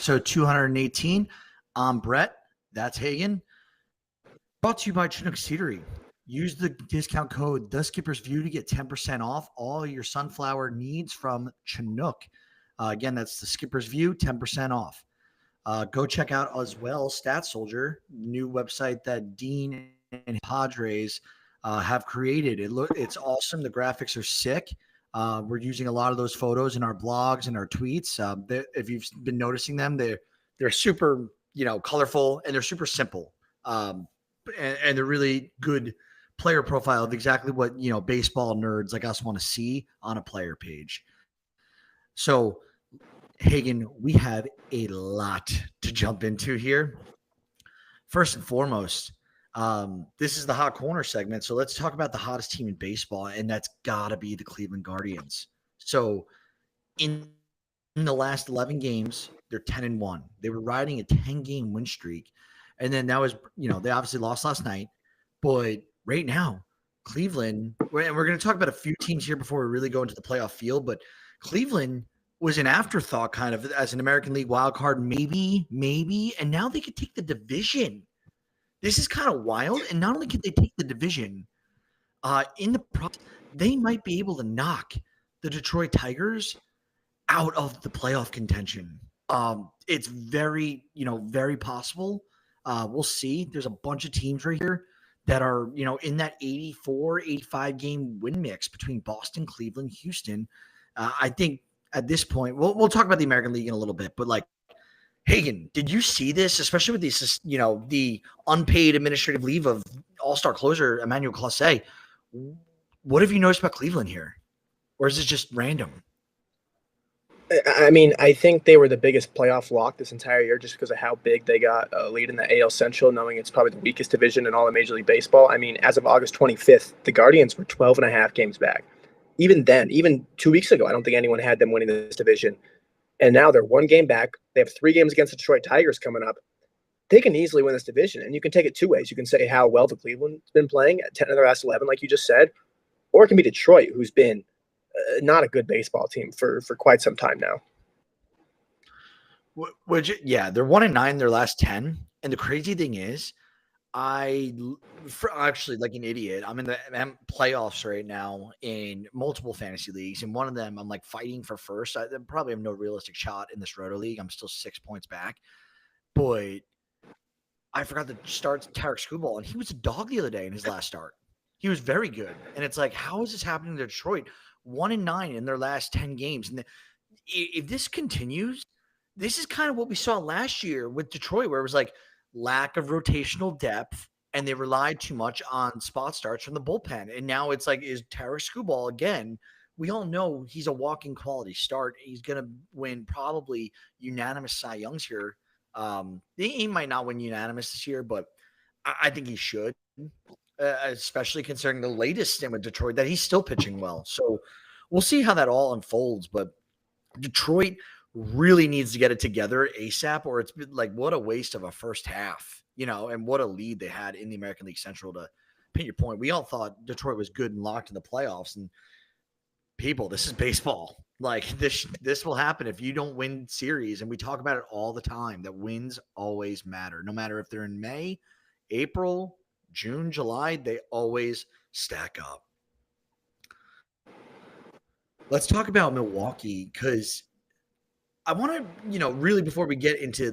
So 218. I'm Brett. That's Hagen. Brought to you by Chinook Seedery. Use the discount code TheSkippersView to get 10% off all your sunflower needs from Chinook. Again, that's the Skipper's View, 10% off. Go check out as well Stat Soldier, new website that Dean and Padres have created. It's awesome. The graphics are sick. We're using a lot of those photos in our blogs and our tweets. If you've been noticing them, they're super, colorful, and they're super simple. And they're really good player profile of exactly what, baseball nerds like us want to see on a player page. So, Hagen, we have a lot to jump into here. First and foremost, this is the hot corner segment. So let's talk about the hottest team in baseball, and that's got to be the Cleveland Guardians. So in the last 11 games, they're 10-1. They were riding a 10-game win streak. And then that was, they obviously lost last night. But right now, Cleveland, and we're going to talk about a few teams here before we really go into the playoff field, but Cleveland was an afterthought kind of as an American League wild card, maybe, and now they could take the division. This is kind of wild, and not only can they take the division, they might be able to knock the Detroit Tigers out of the playoff contention. It's very, very possible. We'll see. There's a bunch of teams right here that are, in that 84, 85 game win mix between Boston, Cleveland, Houston. I think at this point, we'll talk about the American League in a little bit, but like, Hagen, did you see this, especially with this, the unpaid administrative leave of all-star closer Emmanuel Clase? What have you noticed about Cleveland here? Or is it just random? I mean, I think they were the biggest playoff lock this entire year just because of how big they got a lead in the AL Central, knowing it's probably the weakest division in all of Major League Baseball. I mean, as of August 25th, the Guardians were 12 and a half games back. Even then, even 2 weeks ago, I don't think anyone had them winning this division. And now they're 1 game back. They have 3 games against the Detroit Tigers coming up. They can easily win this division. And you can take it 2 ways. You can say how well the Cleveland's been playing at 10 of their last 11, like you just said. Or it can be Detroit, who's been not a good baseball team for quite some time now. They're 1-9 their last 10. And the crazy thing is, actually, like an idiot, I'm in the playoffs right now in multiple fantasy leagues, and one of them I'm like fighting for first. I probably have no realistic shot in this Roto League. I'm still 6 points back, but I forgot to start Tarek Skubal, and he was a dog the other day in his last start. He was very good, and it's like, how is this happening to Detroit? 1-9 in their last 10 games, and if this continues, this is kind of what we saw last year with Detroit, where it was like lack of rotational depth, and they relied too much on spot starts from the bullpen. And now it's like, is Tarek Skubal again? We all know he's a walking quality start. He's going to win probably unanimous Cy Youngs here. He might not win unanimous this year, but I think he should, especially considering the latest stint with Detroit that he's still pitching well. So we'll see how that all unfolds. But Detroit really needs to get it together ASAP, or it's been like, what a waste of a first half, and what a lead they had in the American League Central. To pin your point, we all thought Detroit was good and locked in the playoffs, and people, this is baseball. Like this will happen if you don't win series. And we talk about it all the time, that wins always matter. No matter if they're in May, April, June, July, they always stack up. Let's talk about Milwaukee, because I want to, really, before we get into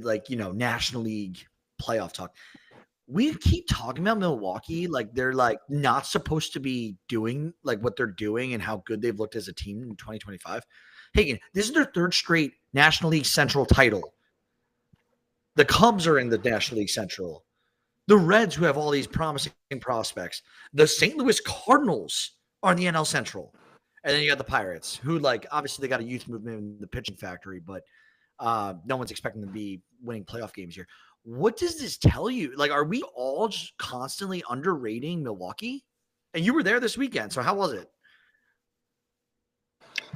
National League playoff talk, we keep talking about Milwaukee like they're like not supposed to be doing like what they're doing and how good they've looked as a team in 2025. Hagen, this is their 3rd straight National League Central title. The Cubs are in the National League Central. The Reds, who have all these promising prospects. The St. Louis Cardinals are in the NL Central. And then you got the Pirates, who, obviously they got a youth movement in the pitching factory, but no one's expecting them to be winning playoff games here. What does this tell you? Like, are we all just constantly underrating Milwaukee? And you were there this weekend, so how was it?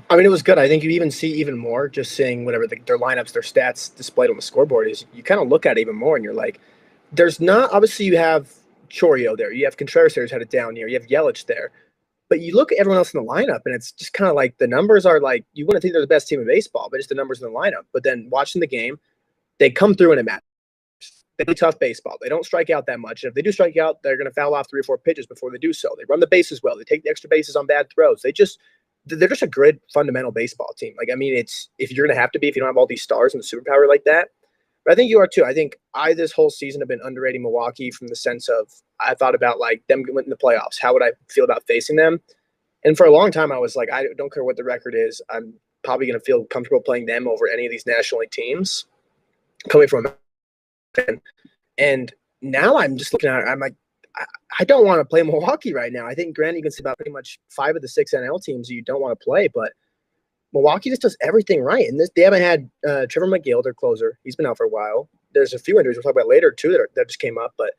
I mean, it was good. I think you even see even more just seeing whatever their lineups, their stats displayed on the scoreboard is. You kind of look at it even more, and you're like, there's not – obviously you have Chourio there. You have Contreras there who's had a down year. You have Yelich there. But you look at everyone else in the lineup, and it's just kind of like the numbers are like, you wouldn't think they're the best team in baseball, but it's the numbers in the lineup. But then watching the game, they come through and it matters. They play tough baseball. They don't strike out that much. And if they do strike out, they're going to foul off 3 or 4 pitches before they do so. They run the bases well. They take the extra bases on bad throws. They're just a good fundamental baseball team. Like, I mean, it's if you're going to have to be, if you don't have all these stars and the superpower like that. But I think you are too. I think this whole season have been underrating Milwaukee from the sense of I thought about like them going in the playoffs. How would I feel about facing them? And for a long time, I was like, I don't care what the record is. I'm probably going to feel comfortable playing them over any of these National League teams coming from. And now I'm just looking at it. I'm like, I don't want to play Milwaukee right now. I think, granted, you can say about pretty much 5 of the 6 NL teams you don't want to play, but Milwaukee just does everything right. And they haven't had Trevor McGill, their closer. He's been out for a while. There's a few injuries we'll talk about later, too, that just came up. But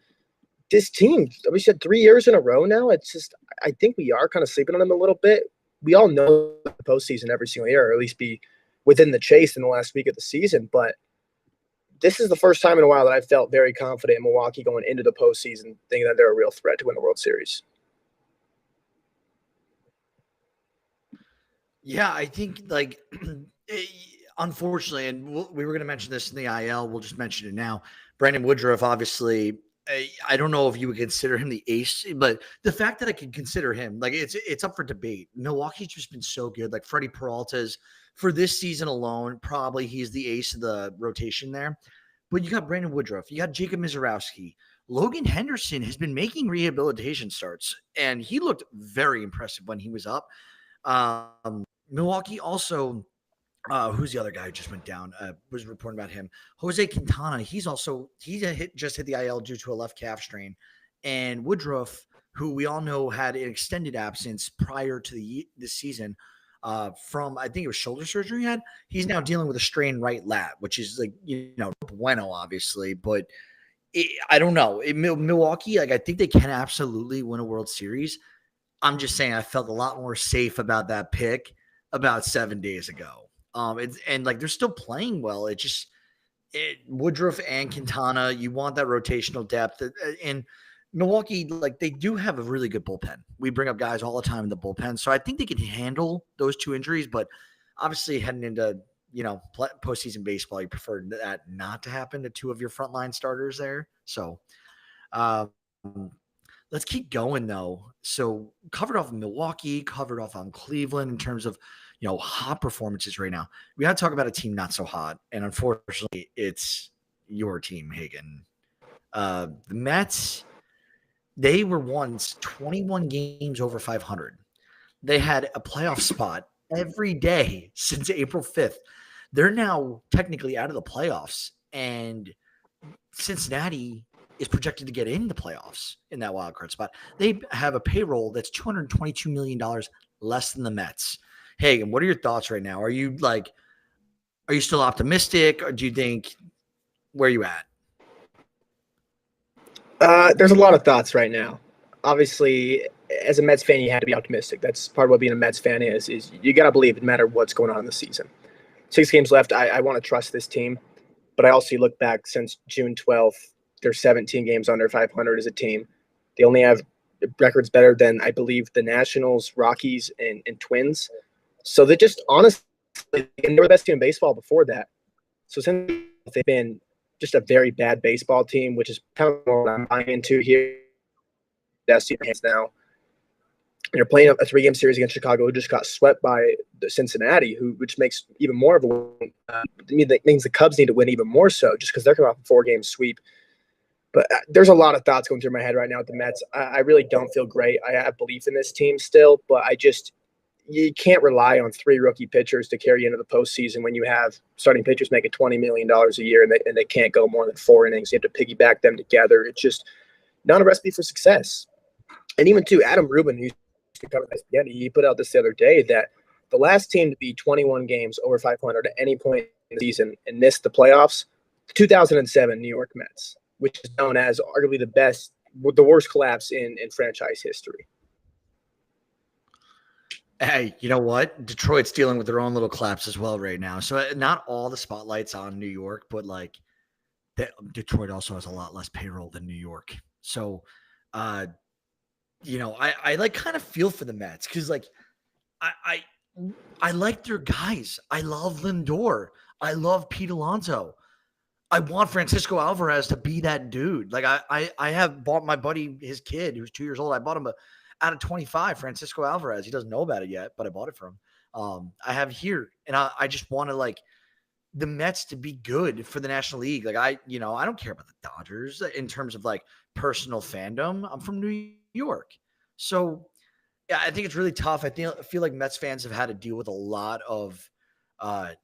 this team, we said 3 years in a row now. It's just, I think we are kind of sleeping on them a little bit. We all know the postseason every single year, or at least be within the chase in the last week of the season. But this is the first time in a while that I felt very confident in Milwaukee going into the postseason, thinking that they're a real threat to win the World Series. Yeah, I think like unfortunately, and we were going to mention this in the IL. We'll just mention it now. Brandon Woodruff, obviously, I don't know if you would consider him the ace, but the fact that I could consider him, like it's up for debate. Milwaukee's just been so good. Like Freddie Peralta's for this season alone, probably he's the ace of the rotation there. But you got Brandon Woodruff, you got Jacob Mizorowski. Logan Henderson has been making rehabilitation starts, and he looked very impressive when he was up. Milwaukee also, who's the other guy who just went down? Was reporting about him. Jose Quintana. Just hit the IL due to a left calf strain, and Woodruff, who we all know had an extended absence prior to this season, from I think it was shoulder surgery he had. He's now dealing with a strained right lat, which is like bueno, obviously, but I don't know. Milwaukee, like I think they can absolutely win a World Series. I'm just saying I felt a lot more safe about that pick about 7 days ago. And like they're still playing well. Woodruff and Quintana, you want that rotational depth. And Milwaukee, like they do have a really good bullpen. We bring up guys all the time in the bullpen. So I think they can handle those 2 injuries, but obviously heading into, postseason baseball, you prefer that not to happen to 2 of your frontline starters there. So, let's keep going though. So covered off Milwaukee, covered off on Cleveland in terms of, hot performances right now. We got to talk about a team not so hot. And unfortunately it's your team, Hagen. The Mets, they were once 21 games over 500. They had a playoff spot every day since April 5th. They're now technically out of the playoffs, and Cincinnati is projected to get in the playoffs in that wild card spot. They have a payroll that's $222 million less than the Mets. Hey, what are your thoughts right now? Are you still optimistic, or do you think where are you at? There's a lot of thoughts right now. Obviously, as a Mets fan, you have to be optimistic. That's part of what being a Mets fan is you got to believe no matter what's going on in the season. 6 games left. I want to trust this team, but I also look back since June 12th, they're 17 games under 500 as a team. They only have records better than, I believe, the Nationals, Rockies, and Twins. So they just honestly, they were the best team in baseball before that. So since they've been just a very bad baseball team, which is kind of what I'm buying into here. That's hands now. You're playing a 3-game series against Chicago, who just got swept by the Cincinnati, which makes even more of a win. That means the Cubs need to win even more so, just because they're coming off a 4-game sweep. But there's a lot of thoughts going through my head right now with the Mets. I really don't feel great. I have belief in this team still, but you can't rely on 3 rookie pitchers to carry you into the postseason when you have starting pitchers making $20 million a year and they can't go more than 4 innings. You have to piggyback them together. It's just not a recipe for success. And even too, Adam Rubin, who's covered ESPN, he put out this the other day that the last team to be 21 games over 500 at any point in the season and miss the playoffs, 2007 New York Mets, which is known as arguably the worst collapse in franchise history. Hey, you know what? Detroit's dealing with their own little collapse as well right now. So not all the spotlight's on New York, but like Detroit also has a lot less payroll than New York. So, I like kind of feel for the Mets because like I like their guys. I love Lindor. I love Pete Alonso. I want Francisco Alvarez to be that dude. Like I have bought my buddy, his kid, who's 2 years old. I bought him out of 25, Francisco Alvarez. He doesn't know about it yet, but I bought it for him. I have here, and I just want to like the Mets to be good for the National League. Like I don't care about the Dodgers in terms of like personal fandom. I'm from New York. So yeah, I think it's really tough. I feel like Mets fans have had to deal with a lot of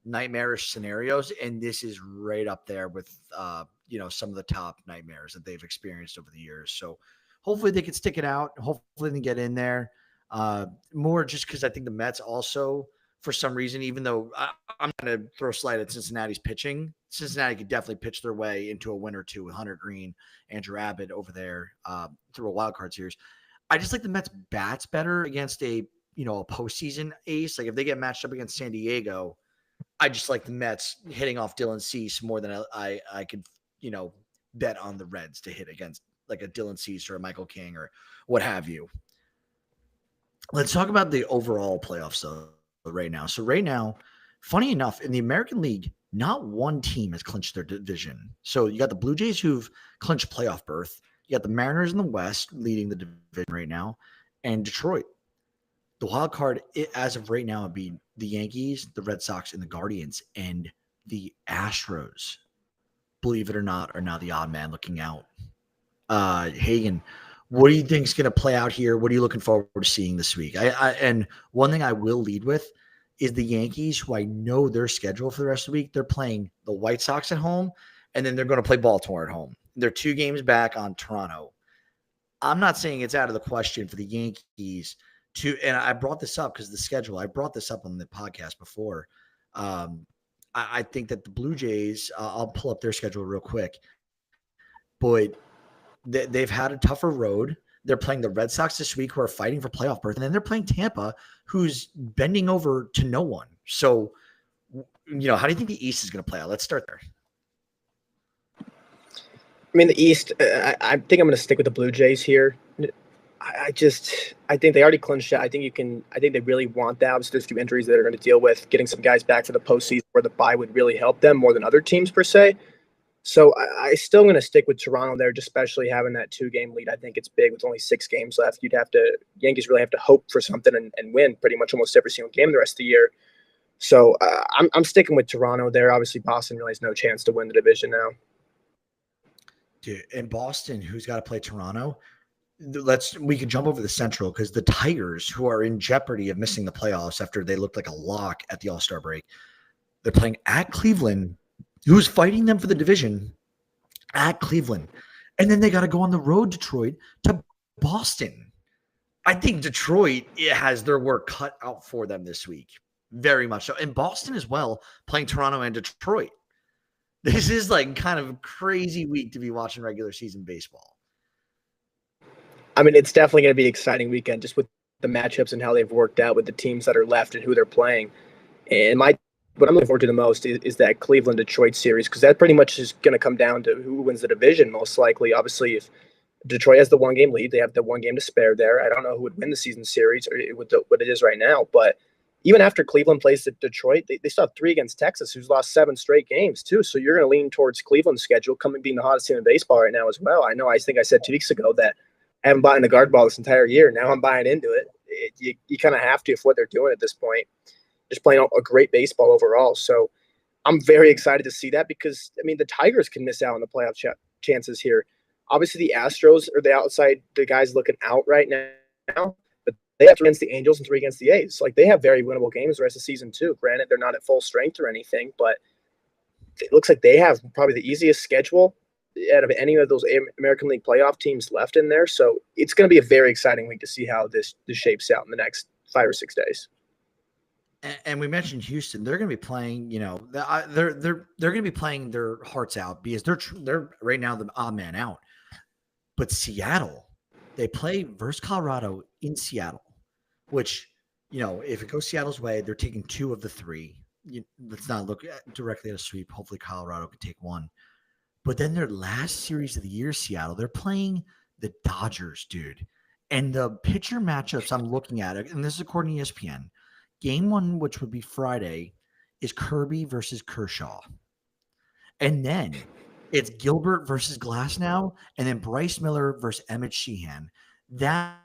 nightmarish scenarios, and this is right up there with some of the top nightmares that they've experienced over the years. So hopefully they can stick it out. Hopefully they can get in there. More just because I think the Mets also, for some reason, even though I'm going to throw a slide at Cincinnati's pitching, Cincinnati could definitely pitch their way into a win or two with Hunter Green, Andrew Abbott over there through a wild card series. I just like the Mets bats better against a postseason ace. Like if they get matched up against San Diego, I just like the Mets hitting off Dylan Cease more than I could, bet on the Reds to hit against like a Dylan Cease or a Michael King or what have you. Let's talk about the overall playoffs though right now. So right now, funny enough, in the American League, not one team has clinched their division. So you got the Blue Jays who've clinched playoff berth. You got the Mariners in the West leading the division right now, and Detroit. The wild card, as of right now, would be the Yankees, the Red Sox, and the Guardians. And the Astros, believe it or not, are now the odd man looking out. Hagen, what do you think is going to play out here? What are you looking forward to seeing this week? And one thing I will lead with is the Yankees, who I know their schedule for the rest of the week. They're playing the White Sox at home, and then they're going to play Baltimore at home. They're 2 games back on Toronto. I'm not saying it's out of the question for the Yankees and I brought this up because the schedule, I brought this up on the podcast before. I think that the Blue Jays, I'll pull up their schedule real quick, but they've had a tougher road. They're playing the Red Sox this week, who are fighting for playoff berth, and then they're playing Tampa, who's bending over to no one. So, how do you think the East is going to play out? Let's start there. I mean, the East, I think I'm going to stick with the Blue Jays here. I think they already clinched it. I think they really want that. Obviously, there's a few injuries that they're going to deal with. Getting some guys back for the postseason where the bye would really help them more than other teams per se. So I still going to stick with Toronto there, just especially having that 2-game lead. I think it's big with only 6 games left. Yankees really have to hope for something and win pretty much almost every single game the rest of the year. So I'm sticking with Toronto there. Obviously, Boston really has no chance to win the division now. Dude, in Boston, who's got to play Toronto? We can jump over the Central because the Tigers, who are in jeopardy of missing the playoffs after they looked like a lock at the All-Star break, they're playing at Cleveland, who's fighting them for the division at Cleveland. And then they got to go on the road, Detroit, to Boston. I think Detroit has their work cut out for them this week. Very much so. And Boston as well, playing Toronto and Detroit. This is like kind of a crazy week to be watching regular season baseball. I mean, it's definitely going to be an exciting weekend just with the matchups and how they've worked out with the teams that are left and who they're playing. And what I'm looking forward to the most is that Cleveland-Detroit series, because that pretty much is going to come down to who wins the division most likely. Obviously, if Detroit has the 1-game lead, they have the 1 game to spare there. I don't know who would win the season series or what it is right now, but even after Cleveland plays Detroit, they still have 3 against Texas, who's lost 7 straight games too. So you're going to lean towards Cleveland's schedule, being the hottest team in baseball right now as well. I think I said 2 weeks ago that I haven't bought in the guard ball this entire year. Now I'm buying into it. You kind of have to if what they're doing at this point. Just playing a great baseball overall. So I'm very excited to see that because, I mean, the Tigers can miss out on the playoff chances here. Obviously, the Astros are the guys looking out right now, but they have 3 against the Angels and 3 against the A's. Like, they have very winnable games the rest of the season, too. Granted, they're not at full strength or anything, but it looks like they have probably the easiest schedule out of any of those American League playoff teams left in there. So it's going to be a very exciting week to see how this shapes out in the next 5 or 6 days. And we mentioned Houston; they're going to be playing. They're going to be playing their hearts out because they're right now the odd man out. But Seattle, they play versus Colorado in Seattle, which if it goes Seattle's way, they're taking 2 of the 3. Let's not look directly at a sweep. Hopefully, Colorado can take 1. But then their last series of the year, Seattle, they're playing the Dodgers, dude. And the pitcher matchups I'm looking at, and this is according to ESPN, game 1, which would be Friday, is Kirby versus Kershaw. And then It's Gilbert versus Glasnow, and then Bryce Miller versus Emmett Sheehan. That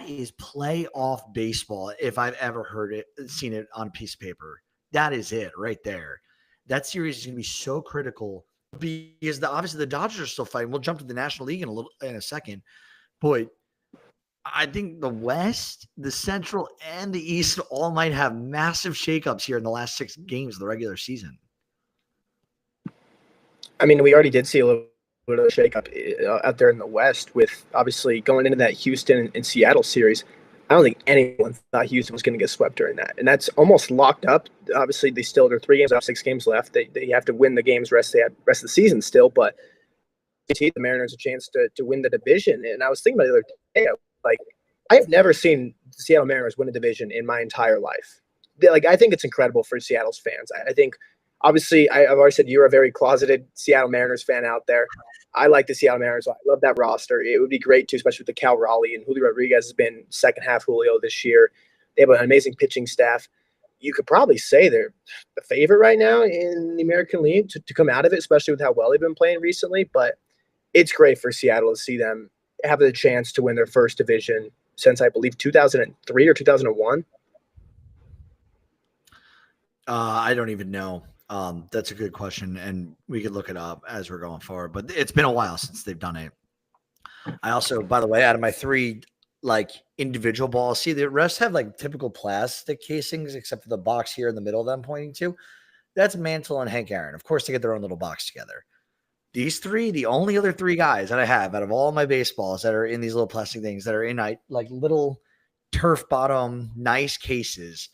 is playoff baseball. If I've ever heard it, seen it on a piece of paper, that is it right there. That series is going to be so critical because obviously the Dodgers are still fighting. We'll jump to the National League in a second, but I think the West, the Central, and the East all might have massive shakeups here in the last 6 games of the regular season. I mean, we already did see a little bit of a shakeup out there in the West with obviously going into that Houston and Seattle series. I don't think anyone thought Houston was going to get swept during that, and that's almost locked up. Obviously, they're 3 games out, 6 games left. They have to win the games rest of the season still, but the Mariners a chance to win the division. And I was thinking about the other day, like I've never seen the Seattle Mariners win a division in my entire life. I think it's incredible for Seattle's fans. I think. Obviously, I've already said you're a very closeted Seattle Mariners fan out there. I like the Seattle Mariners. I love that roster. It would be great, too, especially with the Cal Raleigh. And Julio Rodriguez has been second half Julio this year. They have an amazing pitching staff. You could probably say they're the favorite right now in the American League to come out of it, especially with how well they've been playing recently. But it's great for Seattle to see them have the chance to win their first division since, I believe, 2003 or 2001. I don't even know. That's a good question, and we could look it up as we're going forward. But it's been a while since they've done it. I also, by the way, out of my 3 individual balls, see the rest have typical plastic casings, except for the box here in the middle that I'm pointing to. That's Mantle and Hank Aaron. Of course, they get their own little box together. These 3, the only other 3 guys that I have out of all my baseballs that are in these little plastic things that are in little turf bottom nice cases.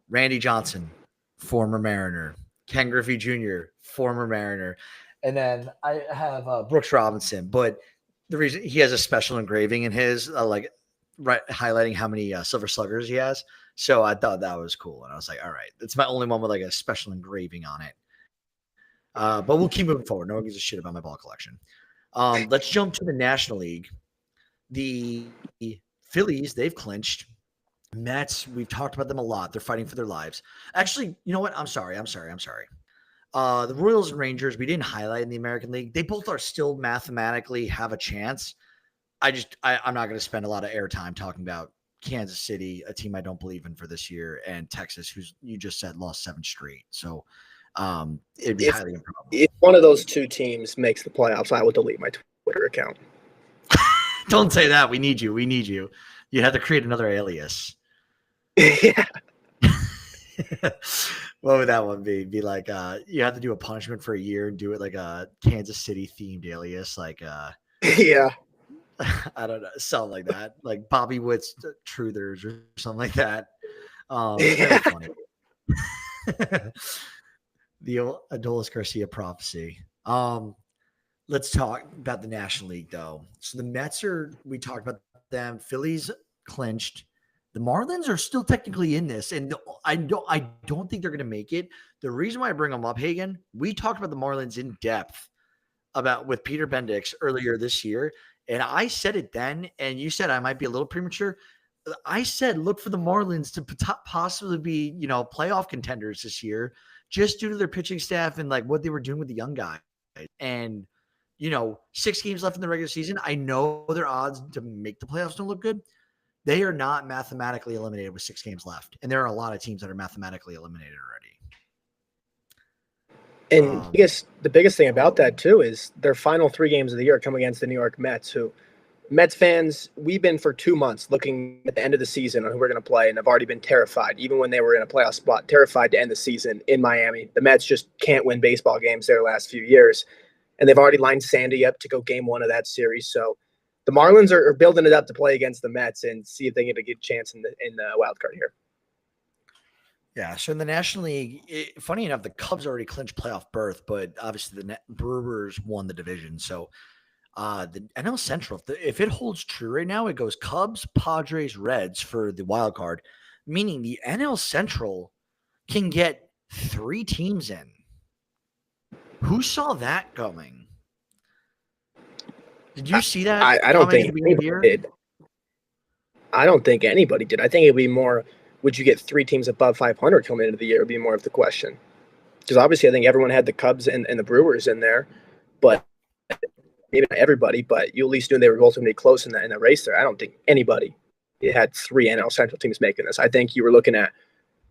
Randy Johnson, former Mariner. Ken Griffey Jr., former Mariner. And then I have Brooks Robinson, but the reason he has a special engraving in his, highlighting how many silver sluggers he has. So I thought that was cool. And I was like, all right, it's my only one with a special engraving on it. But we'll keep moving forward. No one gives a shit about my ball collection. Let's jump to the National League. The Phillies, they've clinched. Mets, we've talked about them a lot. They're fighting for their lives. Actually, you know what? I'm sorry. The Royals and Rangers, we didn't highlight in the American League. They both are still mathematically have a chance. I'm not going to spend a lot of airtime talking about Kansas City, a team I don't believe in for this year, and Texas, who's you just said lost 7 straight. So it'd be highly improbable. If one of those 2 teams makes the playoffs, I will delete my Twitter account. Don't say that. We need you. You have to create another alias. Yeah. What would that one be? Be like you have to do a punishment for a year and do it like a Kansas City themed alias, yeah. I don't know, something like that, like Bobby Witt's Truthers or something like that. Very funny. The Adolis Garcia prophecy. Let's talk about the National League though. So the Mets we talked about them. Phillies clinched. The Marlins are still technically in this, and I don't think they're going to make it. The reason why I bring them up, Hagen, we talked about the Marlins in depth with Peter Bendix earlier this year, and I said it then, and you said I might be a little premature. I said look for the Marlins to possibly be playoff contenders this year, just due to their pitching staff and what they were doing with the young guys. And 6 games left in the regular season. I know their odds to make the playoffs don't look good. They are not mathematically eliminated with 6 games left. And there are a lot of teams that are mathematically eliminated already. And I guess the biggest thing about that, too, is their final 3 games of the year come against the New York Mets, who Mets fans, we've been for 2 months looking at the end of the season on who we're going to play, and have already been terrified, even when they were in a playoff spot, terrified to end the season in Miami. The Mets just can't win baseball games their last few years. And they've already lined Sandy up to go game 1 of that series. So the Marlins are building it up to play against the Mets and see if they get a good chance in the wild card here. Yeah, so in the National League, funny enough, the Cubs already clinched playoff berth, but obviously the Brewers won the division. So the NL Central, if it holds true right now, it goes Cubs, Padres, Reds for the wild card, meaning the NL Central can get 3 teams in. Who saw that coming? Did you see that? I don't think anybody did. I don't think anybody did. I think it'd be more, would you get 3 teams above 500 coming into the year would be more of the question. Because obviously I think everyone had the Cubs and the Brewers in there. but maybe not everybody, but you at least knew they were both going to be close in the race there. I don't think anybody had 3 NL Central teams making this. I think you were looking at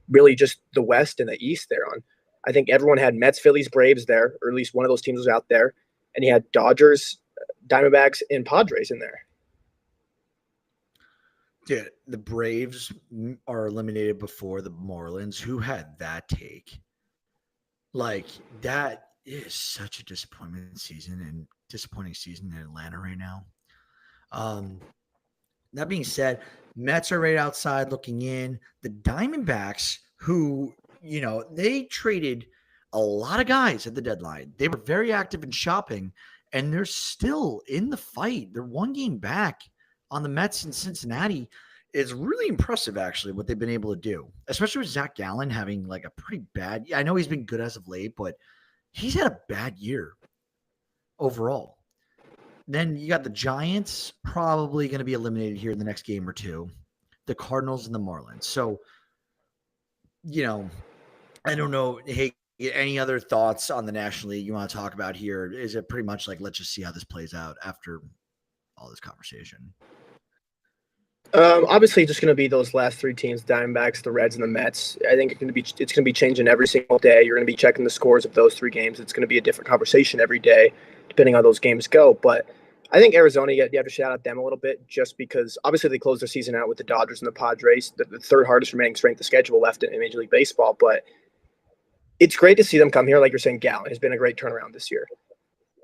really just the West and the East there on. I think everyone had Mets, Phillies, Braves there, or at least one of those teams was out there. And you had Dodgers, Diamondbacks, and Padres in there. Dude, the Braves are eliminated before the Marlins. Who had that take? Like, that is such a disappointing season in Atlanta right now. That being said, Mets are right outside looking in. The Diamondbacks, who, they traded a lot of guys at the deadline. They were very active in shopping, and they're still in the fight. They're 1 game back on the Mets in Cincinnati. It's really impressive, actually, what they've been able to do, especially with Zach Gallen having like a pretty bad. I know he's been good as of late, but he's had a bad year overall. Then you got the Giants probably going to be eliminated here in the next game or two. The Cardinals and the Marlins. So, I don't know. Hey, any other thoughts on the National League you want to talk about here? Is it pretty much like, let's just see how this plays out after all this conversation? Obviously, just going to be those last 3 teams: Diamondbacks, the Reds, and the Mets. I think it's going to be changing every single day. You're going to be checking the scores of those 3 games. It's going to be a different conversation every day, depending on how those games go. But I think Arizona, you have to shout out them a little bit, just because obviously they closed their season out with the Dodgers and the Padres, the 3rd hardest remaining strength of schedule left in Major League Baseball. But it's great to see them come here. Like you're saying, Gallen has been a great turnaround this year,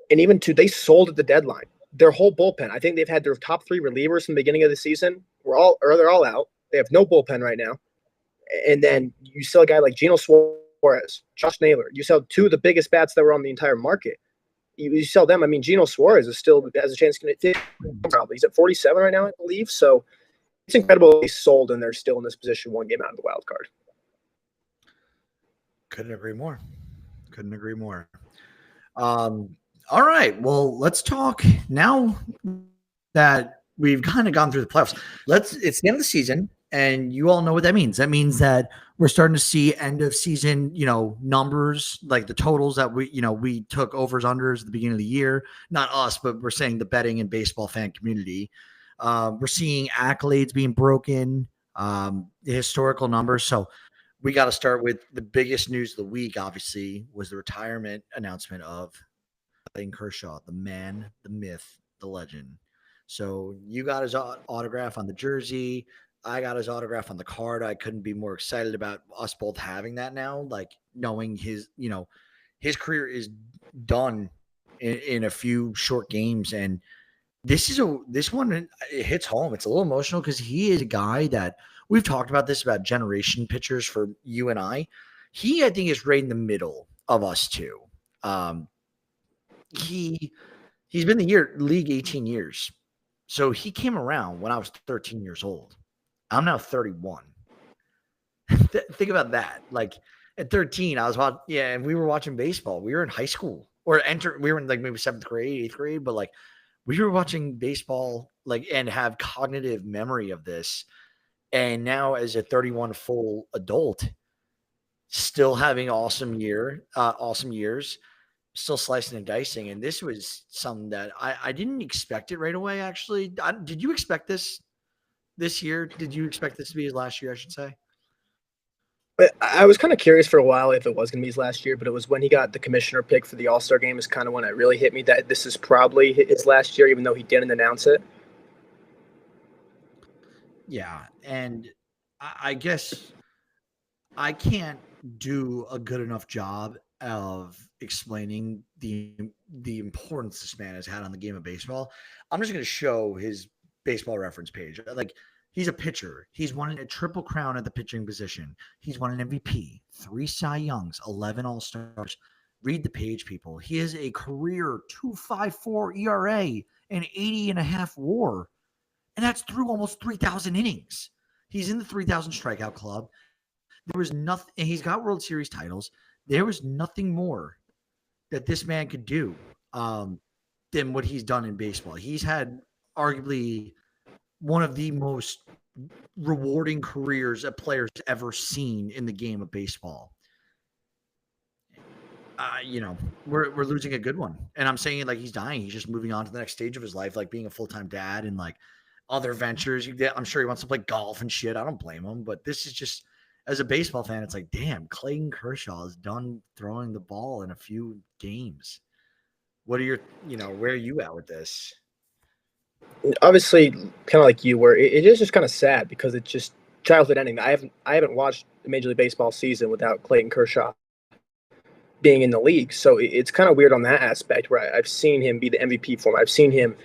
and even they sold at the deadline. Their whole bullpen. I think they've had their top 3 relievers from the beginning of the season. They're all out. They have no bullpen right now. And then you sell a guy like Geno Suarez, Josh Naylor. You sell 2 of the biggest bats that were on the entire market. You sell them. I mean, Geno Suarez has a chance to get probably. He's at 47 right now, I believe. So it's incredible they sold and they're still in this position 1 game out of the wild card. Couldn't agree more. All right. Well, let's talk now that we've kind of gone through the playoffs. It's the end of the season, and you all know what that means. That means that we're starting to see end of season, numbers like the totals that we took overs unders at the beginning of the year. Not us, but we're saying the betting and baseball fan community. We're seeing accolades being broken, the historical numbers. So we got to start with the biggest news of the week. Obviously, was the retirement announcement of Clayton Kershaw, the man, the myth, the legend. So you got his autograph on the jersey. I got his autograph on the card. I couldn't be more excited about us both having that now, like knowing his career is done in a few short games. And this one, it hits home. It's a little emotional because he is a guy that we've talked about generation pitchers for you and I. I think, is right in the middle of us two. He's been in the league 18 years. So he came around when I was 13 years old. I'm now 31. Think about that. Like at 13, I was watching, and we were watching baseball. We were in high school we were in like maybe 7th grade, 8th grade, but like we were watching baseball and have cognitive memory of this. And now as a 31 full adult, still having awesome years, still slicing and dicing. And this was something that I didn't expect it right away, actually. Did you expect this year? Did you expect this to be his last year, I should say? I was kind of curious for a while if it was going to be his last year, but it was when he got the commissioner pick for the All-Star game is kind of when it really hit me that this is probably his last year, even though he didn't announce it. Yeah, and I guess I can't do a good enough job of explaining the importance this man has had on the game of baseball. I'm just going to show his baseball reference page. Like, he's a pitcher. He's won a triple crown at the pitching position. He's won an MVP, 3 Cy Youngs, 11 All-Stars. Read the page, people. He has a career 2.54 ERA and 80.5 WAR, and that's through almost 3,000 innings. He's in the 3,000 strikeout club. There was nothing, and he's got World Series titles. There was nothing more that this man could do than what he's done in baseball. He's had arguably one of the most rewarding careers a player's ever seen in the game of baseball. you know, we're losing a good one. And I'm saying like he's dying. He's just moving on to the next stage of his life, like being a full-time dad and like other ventures. I'm sure he wants to play golf and shit. I don't blame him. But this is just, as a baseball fan, it's like, damn, Clayton Kershaw is done throwing the ball in a few games. What are your, where are you at with this? Obviously, kind of like you were, it is just kind of sad because it's just childhood ending. I haven't watched the Major League Baseball season without Clayton Kershaw being in the league. So it's kind of weird on that aspect where I've seen him be the MVP for him. I've seen him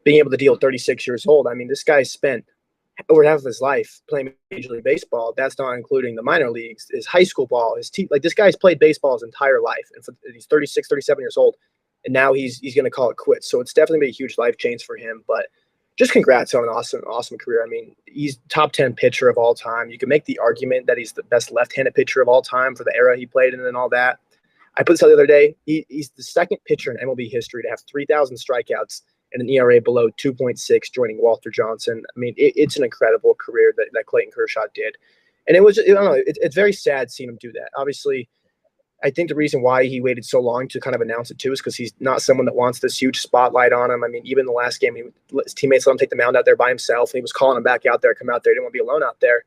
being able to deal at 36 years old. I mean, this guy spent over half of his life playing Major League Baseball. That's not including the minor leagues, his high school ball, his team. Like this guy's played baseball his entire life. And he's 36, 37 years old. And now he's going to call it quits. So it's definitely been a huge life change for him. But just congrats on an awesome career. I mean, he's top 10 pitcher of all time. You can make the argument that he's the best left-handed pitcher of all time for the era he played in and all that. I put this out the other day. He's the second pitcher in MLB history to have 3,000 strikeouts and an ERA below 2.6, joining Walter Johnson. I mean, it's an incredible career that Clayton Kershaw did. And it was, I don't know, it's very sad seeing him do that. Obviously, I think the reason why he waited so long to kind of announce it too is because he's not someone that wants this huge spotlight on him. I mean, even the last game, his teammates let him take the mound out there by himself, and he was calling him back out there, come out there. He didn't want to be alone out there.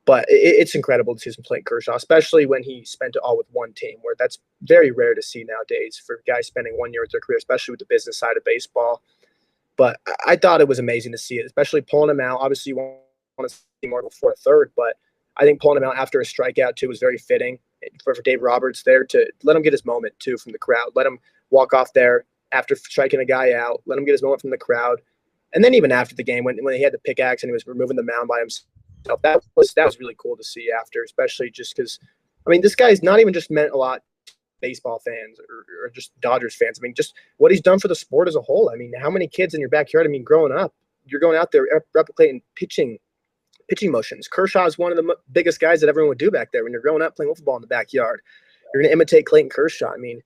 But it's incredible to see him play Kershaw, especially when he spent it all with one team, where that's very rare to see nowadays for guys spending 1 year with their career, especially with the business side of baseball. But I thought it was amazing to see it, especially pulling him out. Obviously, you want to see more before a third, but I think pulling him out after a strikeout, too, was very fitting for Dave Roberts there to let him get his moment, too, from the crowd. Let him walk off there after striking a guy out. Let him get his moment from the crowd. And then even after the game, when he had the pickaxe and he was removing the mound by himself, that was really cool to see after, especially just because, I mean, this guy's not even just meant a lot to baseball fans or just Dodgers fans. I mean, just what he's done for the sport as a whole. I mean, how many kids in your backyard? I mean, growing up, you're going out there replicating pitching motions. Kershaw is one of the biggest guys that everyone would do back there when you're growing up playing football in the backyard. You're going to imitate Clayton Kershaw. I mean,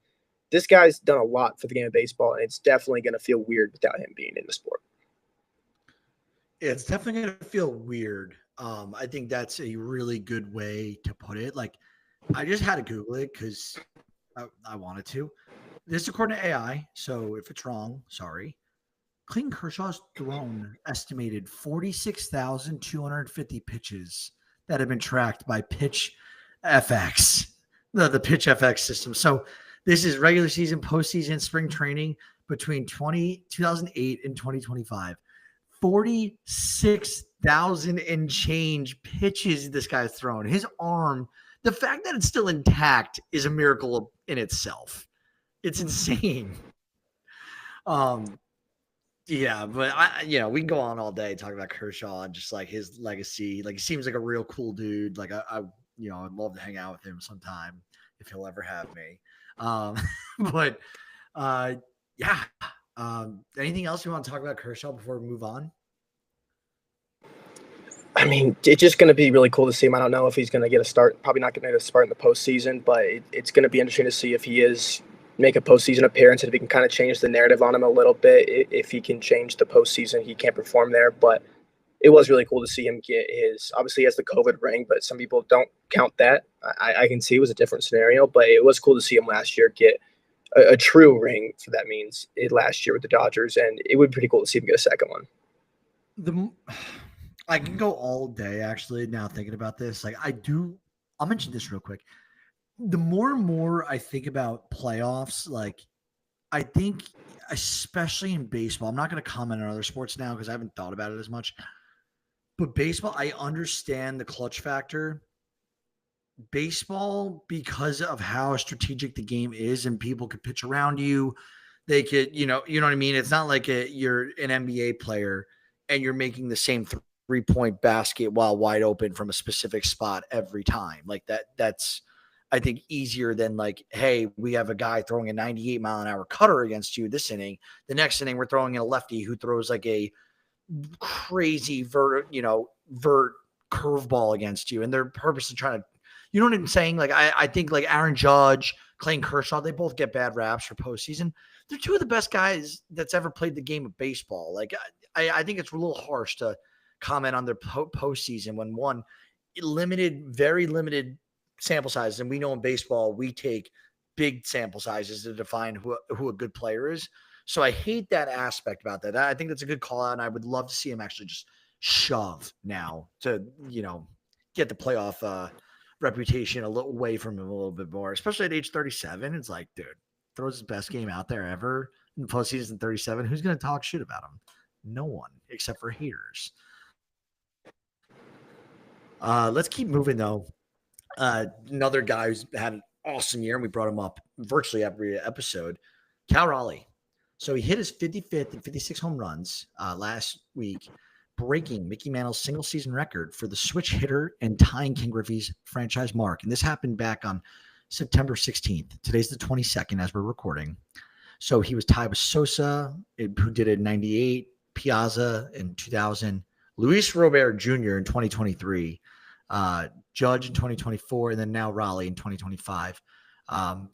this guy's done a lot for the game of baseball, and it's definitely going to feel weird without him being in the sport. Yeah, it's definitely going to feel weird. I think that's a really good way to put it. Like, I just had to Google it because I wanted to. This is according to AI, so if it's wrong, sorry. Clayton Kershaw's thrown estimated 46,250 pitches that have been tracked by Pitch FX, the Pitch FX system. So this is regular season, postseason, spring training between 2008 and 2025. 46,000 and change pitches this guy's thrown. His arm, the fact that it's still intact is a miracle in itself. It's insane. Yeah, but we can go on all day talking about Kershaw and just like his legacy. Like, he seems like a real cool dude. Like, I'd love to hang out with him sometime if he'll ever have me. But yeah. Anything else you want to talk about Kershaw before we move on? I mean, it's just going to be really cool to see him. I don't know if he's going to get a start. Probably not going to get a start in the postseason, but it's going to be interesting to see if he is make a postseason appearance and if he can kind of change the narrative on him a little bit. If he can change the postseason, he can't perform there. But it was really cool to see him get his. Obviously, he has the COVID ring, but some people don't count that. I can see it was a different scenario, but it was cool to see him last year get a true ring for that means last year with the Dodgers, and it would be pretty cool to see him get a second one. I can go all day actually now thinking about this. Like, I'll mention this real quick. The more and more I think about playoffs, like, I think especially in baseball, I'm not going to comment on other sports now because I haven't thought about it as much. But baseball, I understand the clutch factor. Baseball, because of how strategic the game is and people could pitch around you, they could, you know what I mean? It's not like you're an NBA player and you're making the same three-point basket while wide open from a specific spot every time. Like that's I think easier than like, hey, we have a guy throwing a 98-mile-an-hour cutter against you this inning. The next inning, we're throwing in a lefty who throws like a crazy vert curveball against you, and they're purposely trying to, you know what I'm saying? Like, I think like Aaron Judge, Clayton Kershaw, they both get bad raps for postseason. They're two of the best guys that's ever played the game of baseball. Like, I think it's a little harsh to comment on their postseason when very limited sample sizes. And we know in baseball, we take big sample sizes to define who a good player is. So I hate that aspect about that. I think that's a good call out, and I would love to see him actually just shove now to, get the playoff reputation a little away from him a little bit more, especially at age 37. It's like, dude, throws his best game out there ever in postseason 37. Who's going to talk shit about him? No one, except for haters. Let's keep moving, though. Another guy who's had an awesome year, and we brought him up virtually every episode, Cal Raleigh. So he hit his 55th and 56 home runs last week, breaking Mickey Mantle's single season record for the switch hitter and tying Ken Griffey's franchise mark. And this happened back on September 16th. Today's the 22nd as we're recording. So he was tied with Sosa, who did it in 98, Piazza in 2000, Luis Robert Jr. in 2023, Judge in 2024, and then now Raleigh in 2025.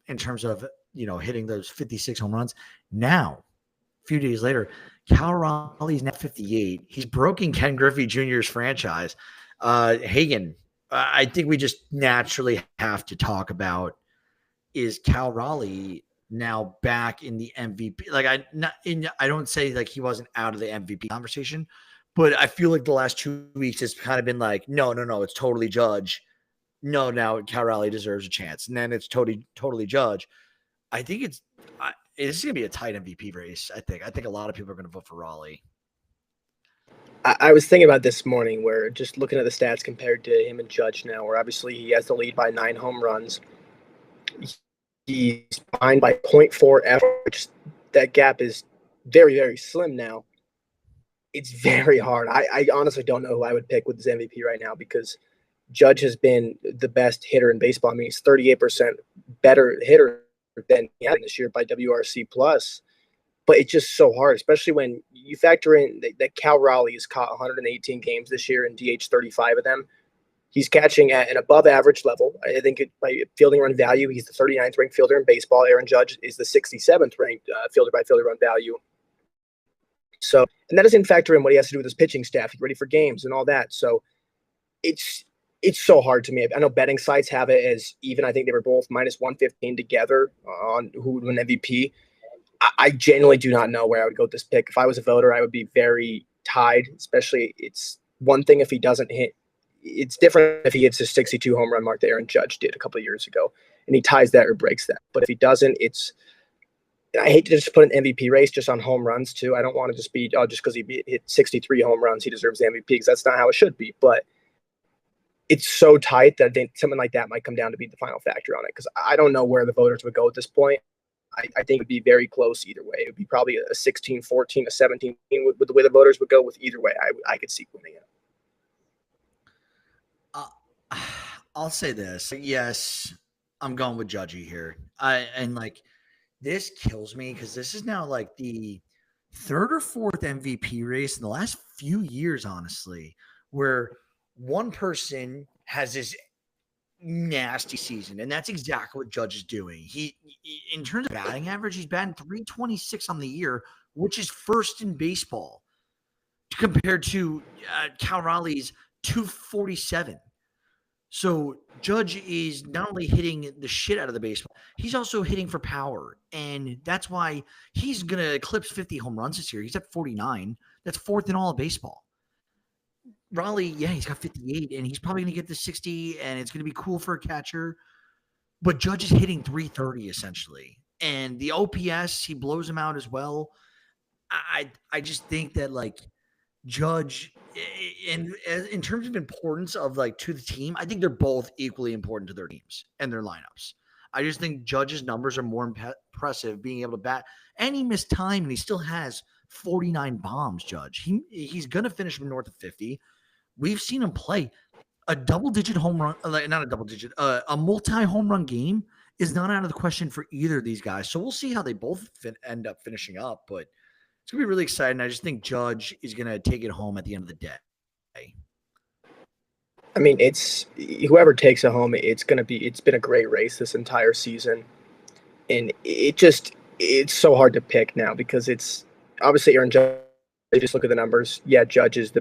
In terms of, hitting those 56 home runs. Now, a few days later, Cal Raleigh's now 58. He's broken Ken Griffey Jr.'s franchise. Hagen, I think we just naturally have to talk about, is Cal Raleigh now back in the MVP? Like, I don't say like he wasn't out of the MVP conversation, but I feel like the last 2 weeks has kind of been like, no, it's totally Judge. No, now Cal Raleigh deserves a chance. And then it's totally Judge. I think it's going to be a tight MVP race, I think. I think a lot of people are going to vote for Raleigh. I was thinking about this morning where just looking at the stats compared to him and Judge now, where obviously he has the lead by 9 home runs. He's behind by 0.4 average. That gap is very, very slim now. It's very hard. I honestly don't know who I would pick with this MVP right now because Judge has been the best hitter in baseball. I mean, he's 38% better hitter than he had this year by WRC plus. But it's just so hard, especially when you factor in that Cal Raleigh has caught 118 games this year and DH 35 of them. He's catching at an above average level. I think by fielding run value, he's the 39th ranked fielder in baseball. Aaron Judge is the 67th ranked fielder by fielder run value. So, and that doesn't factor in what he has to do with his pitching staff, ready for games and all that. So it's so hard to me. I know betting sites have it as even. I think they were both minus 115 together on who would win MVP. I genuinely do not know where I would go with this pick. If I was a voter, I would be very tied, especially it's one thing if he doesn't hit. It's different if he hits his 62 home run mark that Aaron Judge did a couple of years ago and he ties that or breaks that. But if he doesn't, I hate to just put an MVP race just on home runs too. I don't want to just be, just because he hit 63 home runs, he deserves the MVP, because that's not how it should be. But it's so tight that I think something like that might come down to be the final factor on it, because I don't know where the voters would go at this point. I think it would be very close either way. It would be probably a 16-14, a 17 with the way the voters would go with either way. I could see winning it. I'll say this. Yes, I'm going with Judgy here. This kills me because this is now like the third or fourth MVP race in the last few years, honestly, where one person has this nasty season, and that's exactly what Judge is doing. He, in terms of batting average, he's batting 326 on the year, which is first in baseball, compared to Cal Raleigh's 247. So Judge is not only hitting the shit out of the baseball, he's also hitting for power. And that's why he's going to eclipse 50 home runs this year. He's at 49. That's fourth in all of baseball. Raleigh, yeah, he's got 58, and he's probably going to get to 60, and it's going to be cool for a catcher. But Judge is hitting 330, essentially. And the OPS, he blows him out as well. I just think that, like, Judge, in terms of importance of to the team, I think they're both equally important to their teams and their lineups. I just think Judge's numbers are more impressive, being able to bat, and he missed time, and he still has 49 bombs. Judge, he's going to finish north of 50. We've seen him play a double-digit home run, not a double-digit, a multi-home run game is not out of the question for either of these guys. So we'll see how they both end up finishing up, but it's going to be really exciting. I just think Judge is going to take it home at the end of the day. I mean, it's whoever takes it home, it's been a great race this entire season. And it's so hard to pick now because it's obviously Aaron Judge. They just look at the numbers. Yeah, Judge is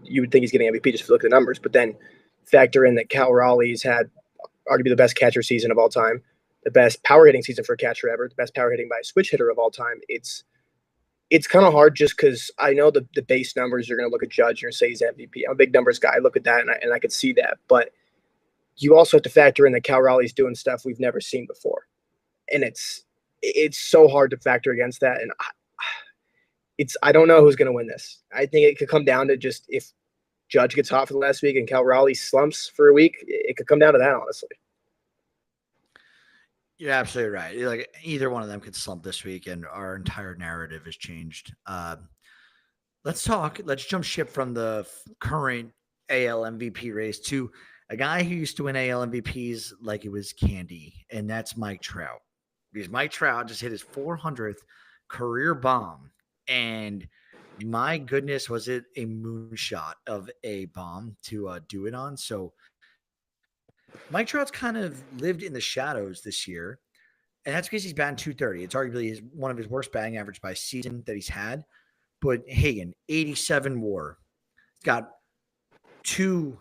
you would think he's getting MVP just to look at the numbers, but then factor in that Cal Raleigh's had arguably the best catcher season of all time. the best power hitting season for a catcher ever, the best power hitting by a switch hitter of all time. It's kind of hard just because I know the base numbers. You're going to look at Judge, you're going to say he's MVP. I'm a big numbers guy. I look at that and I could see that. But you also have to factor in that Cal Raleigh's doing stuff we've never seen before. And it's so hard to factor against that. And I don't know who's going to win this. I think it could come down to just if Judge gets hot for the last week and Cal Raleigh slumps for a week, it could come down to that, honestly. You're absolutely right. Like either one of them could slump this week, and our entire narrative has changed. Let's jump ship from the current AL MVP race to a guy who used to win AL MVPs like it was candy, and that's Mike Trout. Because Mike Trout just hit his 400th career bomb, and my goodness, was it a moonshot of a bomb to do it on? So Mike Trout's kind of lived in the shadows this year, and that's because he's batting 230. It's arguably one of his worst batting average by season that he's had. But Hagen, 87 WAR, got three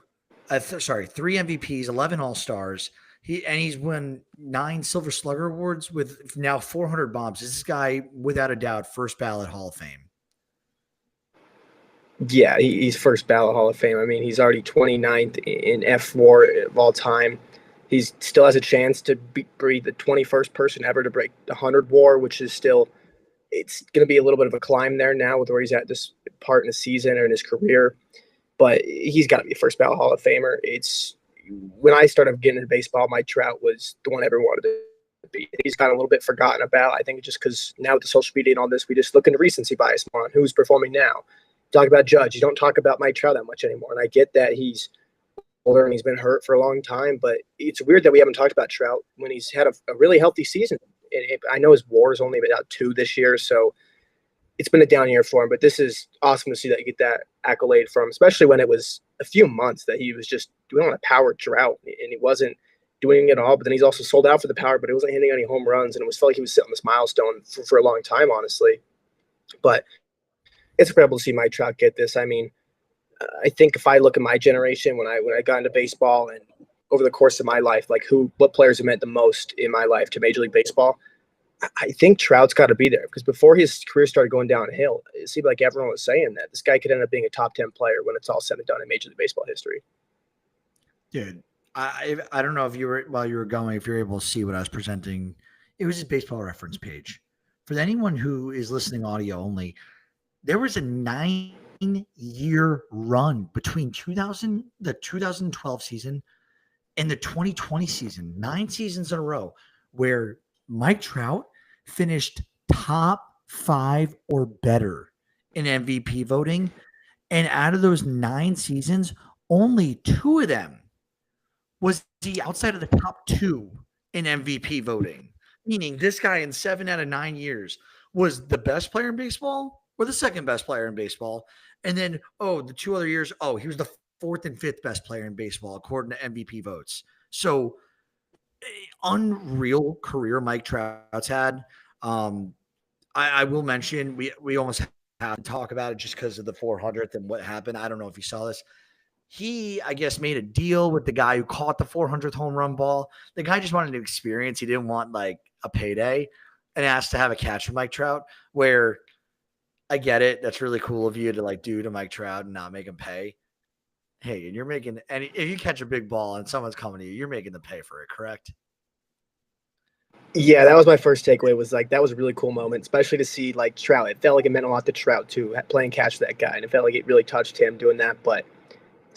MVPs, 11 All-Stars. He's won 9 Silver Slugger awards with now 400 bombs. This guy, without a doubt, first ballot Hall of Fame. Yeah, he's first ballot Hall of Fame. I mean, he's already 29th in F4 of all time. He still has a chance to be the 21st person ever to break the 100 WAR, which is still – it's going to be a little bit of a climb there now with where he's at this part in the season or in his career. But he's got to be a first ballot Hall of Famer. It's when I started getting into baseball, Mike Trout was the one everyone wanted to be. He's got a little bit forgotten about. I think just because now with the social media and all this, we just look into recency bias more on who's performing now. Talk about Judge. You don't talk about Mike Trout that much anymore. And I get that he's older and he's been hurt for a long time, but it's weird that we haven't talked about Trout when he's had a really healthy season. I know his WAR is only about 2 this year, so it's been a down year for him. But this is awesome to see that you get that accolade from, especially when it was a few months that he was just doing on a power drought and he wasn't doing it all. But then he's also sold out for the power, but he wasn't hitting any home runs, and it felt like he was sitting on this milestone for a long time, honestly. But it's incredible to see Mike Trout get this. I mean, I think if I look at my generation when I got into baseball and over the course of my life, like what players have meant the most in my life to Major League Baseball, I think Trout's got to be there because before his career started going downhill, it seemed like everyone was saying that this guy could end up being a top 10 player when it's all said and done in Major League Baseball history. Dude, I don't know if you were while you were going, if you're able to see what I was presenting. It was his baseball reference page. For anyone who is listening audio only, there was a 9-year run between the 2012 season and the 2020 season, 9 seasons in a row, where Mike Trout finished top 5 or better in MVP voting. And out of those 9 seasons, only 2 of them was he outside of the top 2 in MVP voting. Meaning this guy in 7 out of 9 years was the best player in baseball or the second best player in baseball. And then, the 2 other years, he was the 4th and 5th best player in baseball, according to MVP votes. So unreal career Mike Trout's had. I will mention, we almost have to talk about it just because of the 400th and what happened. I don't know if you saw this. He, I guess, made a deal with the guy who caught the 400th home run ball. The guy just wanted an experience. He didn't want like a payday and asked to have a catch for Mike Trout, where I get it. That's really cool of you to like do to Mike Trout and not make him pay. Hey, and you're making, and if you catch a big ball and someone's coming to you, you're making them pay for it, correct? Yeah, that was my first takeaway. Was like that was a really cool moment, especially to see like Trout. It felt like it meant a lot to Trout too, playing catch for that guy, and it felt like it really touched him doing that. But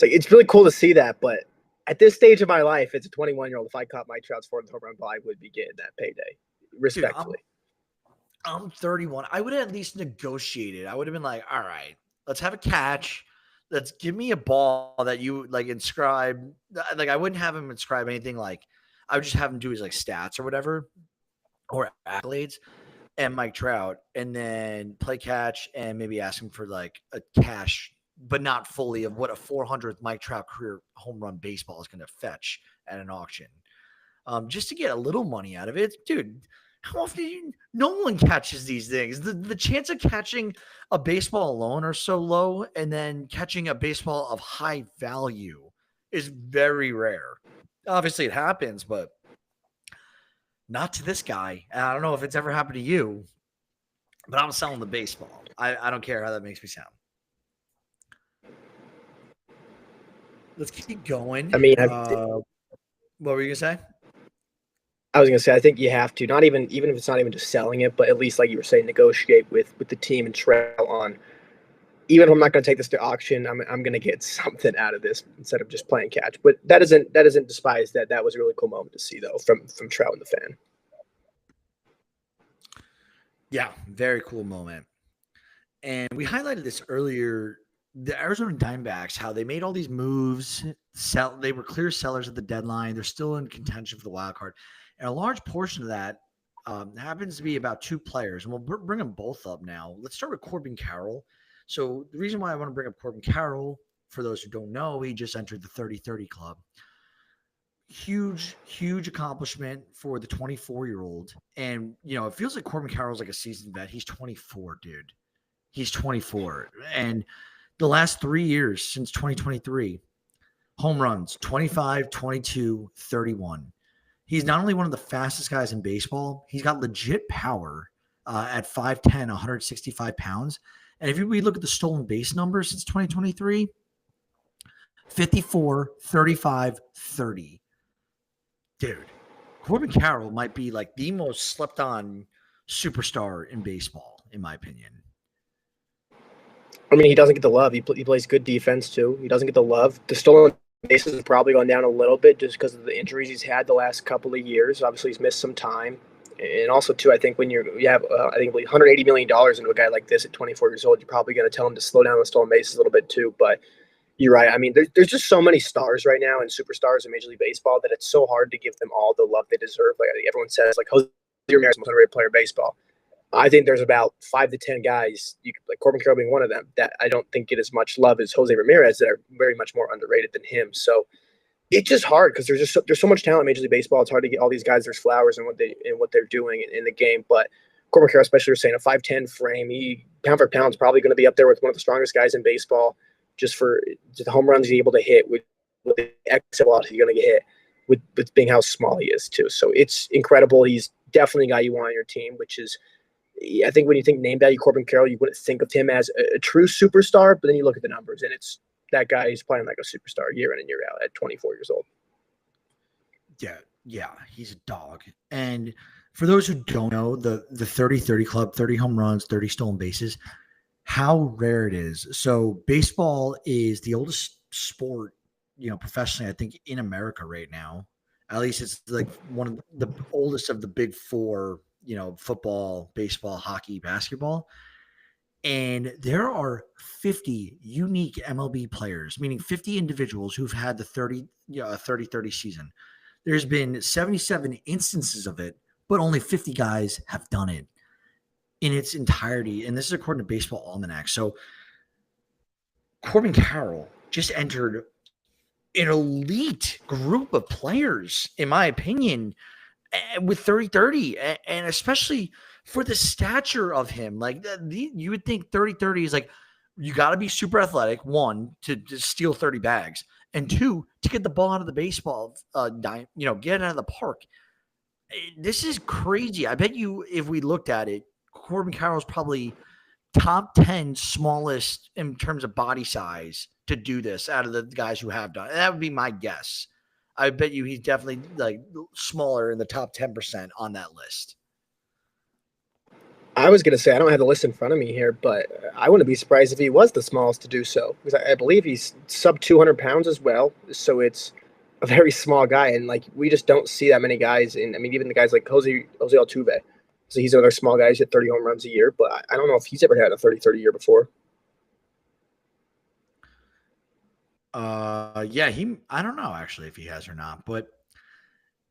it's really cool to see that. But at this stage of my life, it's a 21-year-old. If I caught Mike Trout's 4th home run ball, I would be getting that payday, respectfully. Dude, I'm 31. I would have at least negotiated. I would have been like, all right, let's have a catch. Let's give me a ball that you like inscribe. Like I wouldn't have him inscribe anything. Like I would just have him do his like stats or whatever or accolades and Mike Trout, and then play catch and maybe ask him for like a cash, but not fully of what a 400th Mike Trout career home run baseball is going to fetch at an auction. Just to get a little money out of it, dude. How often no one catches these things? The chance of catching a baseball alone are so low, and then catching a baseball of high value is very rare. Obviously, it happens, but Not to this guy. And I don't know if it's ever happened to you, but I'm selling the baseball. I don't care how that makes me sound. Let's keep going. I mean, What were you gonna say? I was gonna say I think you have to not even if it's not even just selling it, but at least like you were saying, negotiate with the team and trail on. Even if I'm not going to take this to auction, I'm going to get something out of this instead of just playing catch. But that doesn't despise that. That was a really cool moment to see though from Trout and the fan. Yeah, very cool moment. And we highlighted this earlier. The Arizona Diamondbacks, how they made all these moves, they were clear sellers at the deadline. They're still in contention for the wild card, and a large portion of that happens to be about two players. And we'll bring them both up now. Let's start with Corbin Carroll. So the reason why I want to bring up Corbin Carroll, for those who don't know, he just entered the 30-30 club. Huge accomplishment for the 24-year-old. And, it feels like Corbin Carroll's like a seasoned vet. He's 24, dude. He's 24. And the last 3 years since 2023, home runs 25, 22, 31. He's not only one of the fastest guys in baseball, he's got legit power at 5'10, 165 pounds. And if we look at the stolen base numbers since 2023, 54, 35, 30. Dude, Corbin Carroll might be like the most slept on superstar in baseball, in my opinion. I mean, he doesn't get the love. He plays good defense too. He doesn't get the love. The stolen bases have probably gone down a little bit just because of the injuries he's had the last couple of years. Obviously, he's missed some time. And also, too, I think when you have, I think, $180 million into a guy like this at 24 years old, you're probably going to tell him to slow down the stolen bases a little bit, too. But you're right. I mean, there's just so many stars right now and superstars in Major League Baseball that it's so hard to give them all the love they deserve. Like everyone says, like Jose Ramirez is the most underrated player in baseball. I think there's about 5 to 10 guys, like Corbin Carroll being one of them, that I don't think get as much love as Jose Ramirez, that are very much more underrated than him. So it's just hard because there's so much talent in Major League Baseball. It's hard to get all these guys their flowers and what they're doing in the game. But Corbin Carroll, especially, you're saying a 5'10" frame, he pound for pound is probably going to be up there with one of the strongest guys in baseball. Just for the home runs he's able to hit with the exit velocity he's going to get hit with being how small he is too. So it's incredible. He's definitely a guy you want on your team, which is, I think when you think name value Corbin Carroll, you wouldn't think of him as a true superstar, but then you look at the numbers and it's that guy is playing like a superstar year in and year out at 24 years old. Yeah, he's a dog. And for those who don't know, the 30-30 club, 30 home runs, 30 stolen bases, how rare it is. So baseball is the oldest sport, professionally, I think, in America right now. At least it's like one of the oldest of the big four, football, baseball, hockey, basketball. And there are 50 unique MLB players, meaning 50 individuals who've had the 30-30 season. There's been 77 instances of it, but only 50 guys have done it in its entirety. And this is according to Baseball Almanac. So Corbin Carroll just entered an elite group of players, in my opinion, with 30-30, and especially for the stature of him. Like, you would think 30-30 is like, you got to be super athletic, one, to steal 30 bags, and two, to get the ball out of the baseball, get it out of the park. This is crazy. I bet you, if we looked at it, Corbin Carroll's probably top 10 smallest in terms of body size to do this out of the guys who have done it. That would be my guess. I bet you he's definitely like smaller in the top 10% on that list. I was going to say, I don't have the list in front of me here, but I wouldn't be surprised if he was the smallest to do so, because I believe he's sub 200 pounds as well. So it's a very small guy. And like, we just don't see that many guys even the guys like Jose Altuve. So he's another small guy. He's hit 30 home runs a year, but I don't know if he's ever had a 30-30 year before. Yeah, I don't know actually if he has or not, but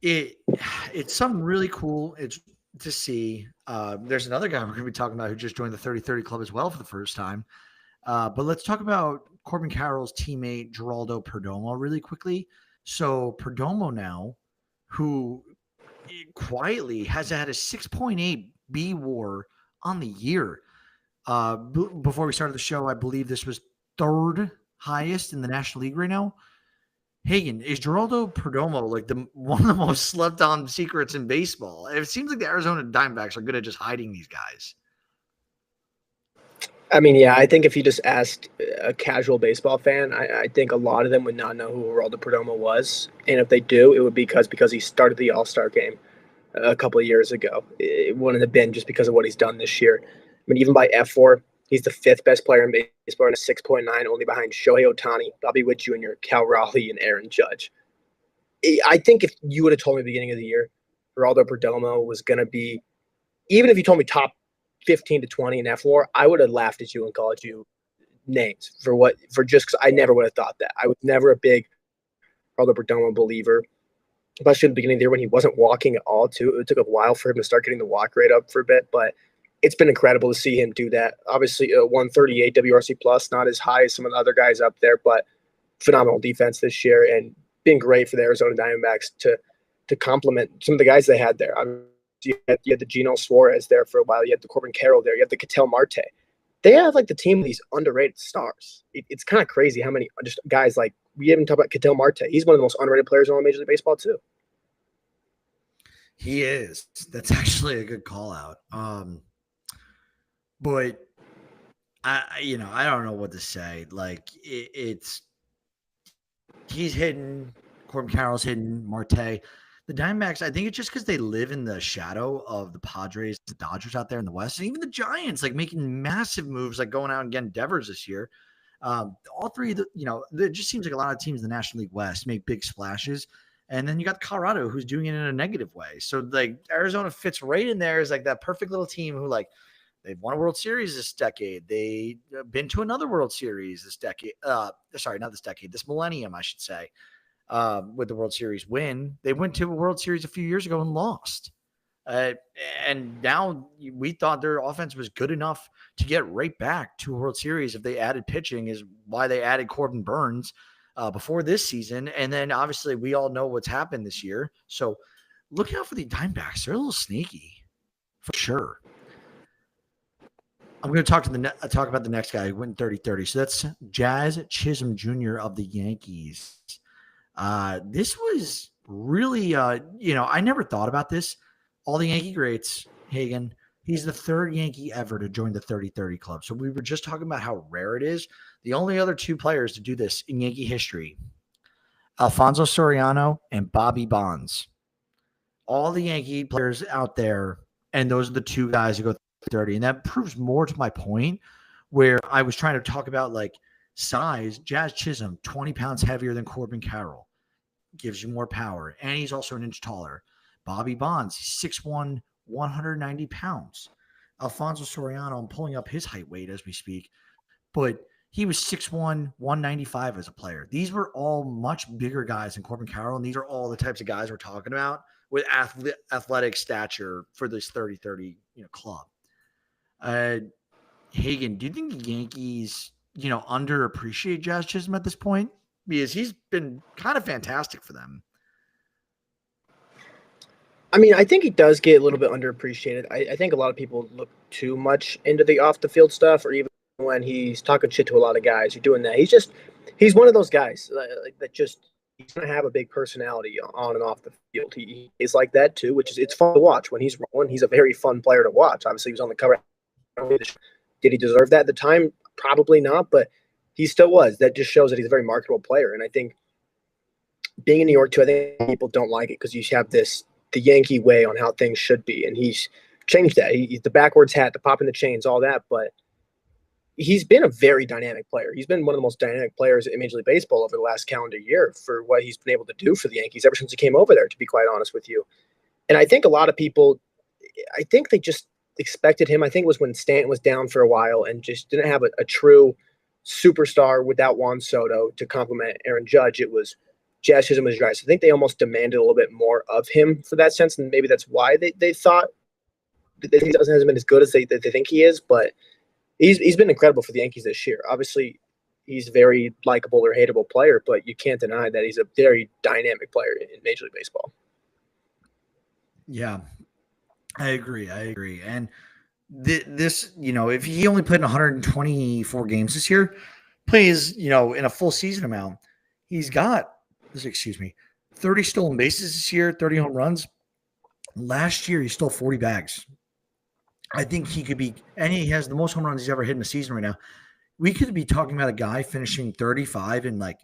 it's something really cool. It's to see. There's another guy we're going to be talking about who just joined the 30-30 club as well for the first time. But let's talk about Corbin Carroll's teammate Geraldo Perdomo really quickly. So Perdomo now, who quietly has had a 6.8 B WAR on the year. Before we started the show, I believe this was third highest in the National League right now. Hagen, is Geraldo Perdomo like one of the most slept on secrets in baseball? It seems like the Arizona Diamondbacks are good at just hiding these guys. I mean, yeah, I think if you just asked a casual baseball fan, I think a lot of them would not know who Geraldo Perdomo was, and if they do, it would be because he started the All Star game a couple of years ago. It wouldn't have been just because of what he's done this year. I mean, even by F4, he's the fifth best player in baseball and a 6.9, only behind Shohei Ohtani, Bobby Witt Jr., Cal Raleigh, and Aaron Judge. I think if you would have told me at the beginning of the year, Geraldo Perdomo was going to be, even if you told me top 15 to 20 in F4, I would have laughed at you and called you names for just because I never would have thought that. I was never a big Geraldo Perdomo believer, especially at the beginning of the year when he wasn't walking at all, too. It took a while for him to start getting the walk rate up for a bit, but it's been incredible to see him do that. Obviously, 138 WRC plus, not as high as some of the other guys up there, but phenomenal defense this year and been great for the Arizona Diamondbacks to complement some of the guys they had there. You had the Geno Suarez there for a while. You had the Corbin Carroll there. You had the Ketel Marte. They have like the team of these underrated stars. It's kind of crazy how many just guys like we haven't talked about Ketel Marte. He's one of the most underrated players in all Major League Baseball too. He is. That's actually a good call out. But I don't know what to say. Like it's he's hidden. Corbin Carroll's hidden. Marte. The Diamondbacks, I think it's just because they live in the shadow of the Padres, the Dodgers out there in the West, and even the Giants, like making massive moves, like going out and getting Devers this year. All three, it just seems like a lot of teams in the National League West make big splashes. And then you got Colorado, who's doing it in a negative way. So, like, Arizona fits right in there as, like, that perfect little team who, like, they've won a World Series this decade. They've been to another World Series this decade. Sorry, not this decade, this millennium, I should say. With the World Series win. They went to a World Series a few years ago and lost. And now we thought their offense was good enough to get right back to a World Series if they added pitching, is why they added Corbin Burns before this season. And then obviously we all know what's happened this year. So look out for the Diamondbacks. They're a little sneaky for sure. I'm going to talk about the next guy who went 30-30. So that's Jazz Chisholm Jr. of the Yankees. This was really, I never thought about this. All the Yankee greats, Hagen, he's the third Yankee ever to join the 30-30 club. So we were just talking about how rare it is. The only other two players to do this in Yankee history, Alfonso Soriano and Bobby Bonds. All the Yankee players out there, and those are the two guys who go 30. And that proves more to my point where I was trying to talk about, like, size. Jazz Chisholm, 20 pounds heavier than Corbin Carroll. Gives you more power, and he's also an inch taller. Bobby Bonds, he's 6'1", 190 pounds. Alfonso Soriano, I'm pulling up his height weight as we speak, but he was 6'1", 195 as a player. These were all much bigger guys than Corbin Carroll, and these are all the types of guys we're talking about with athletic stature for this 30-30 club. Hagen, do you think the Yankees underappreciate Jazz Chisholm at this point? Because he's been kind of fantastic for them. I mean, I think he does get a little bit underappreciated. I think a lot of people look too much into the off-the-field stuff, or even when he's talking shit to a lot of guys who are doing that. He's one of those guys that just he's going to have a big personality on and off the field. He is like that too, it's fun to watch. When he's rolling, he's a very fun player to watch. Obviously, he was on the cover. Did he deserve that at the time? Probably not, but he still was. That just shows that he's a very marketable player. And I think being in New York too, I think people don't like it because you have the Yankee way on how things should be. And he's changed that. He's the backwards hat, the popping the chains, all that. But he's been a very dynamic player. He's been one of the most dynamic players in Major League Baseball over the last calendar year for what he's been able to do for the Yankees ever since he came over there, to be quite honest with you. And I think a lot of people, I think they just expected him. I think it was when Stanton was down for a while and just didn't have a true superstar without Juan Soto to complement Aaron Judge. It was Jazz Chisholm was right. So I think they almost demanded a little bit more of him for that sense, and maybe that's why they thought that he hasn't been as good as they think he is. But he's been incredible for the Yankees this year. Obviously, he's a very likable or hateable player, but you can't deny that he's a very dynamic player in Major League Baseball. Yeah, I agree. And this, if he only played in 124 games this year, plays, in a full season amount, he's got excuse me, 30 stolen bases this year, 30 home runs. Last year, he stole 40 bags. I think he could be, and he has the most home runs he's ever hit in a season right now. We could be talking about a guy finishing 35 and like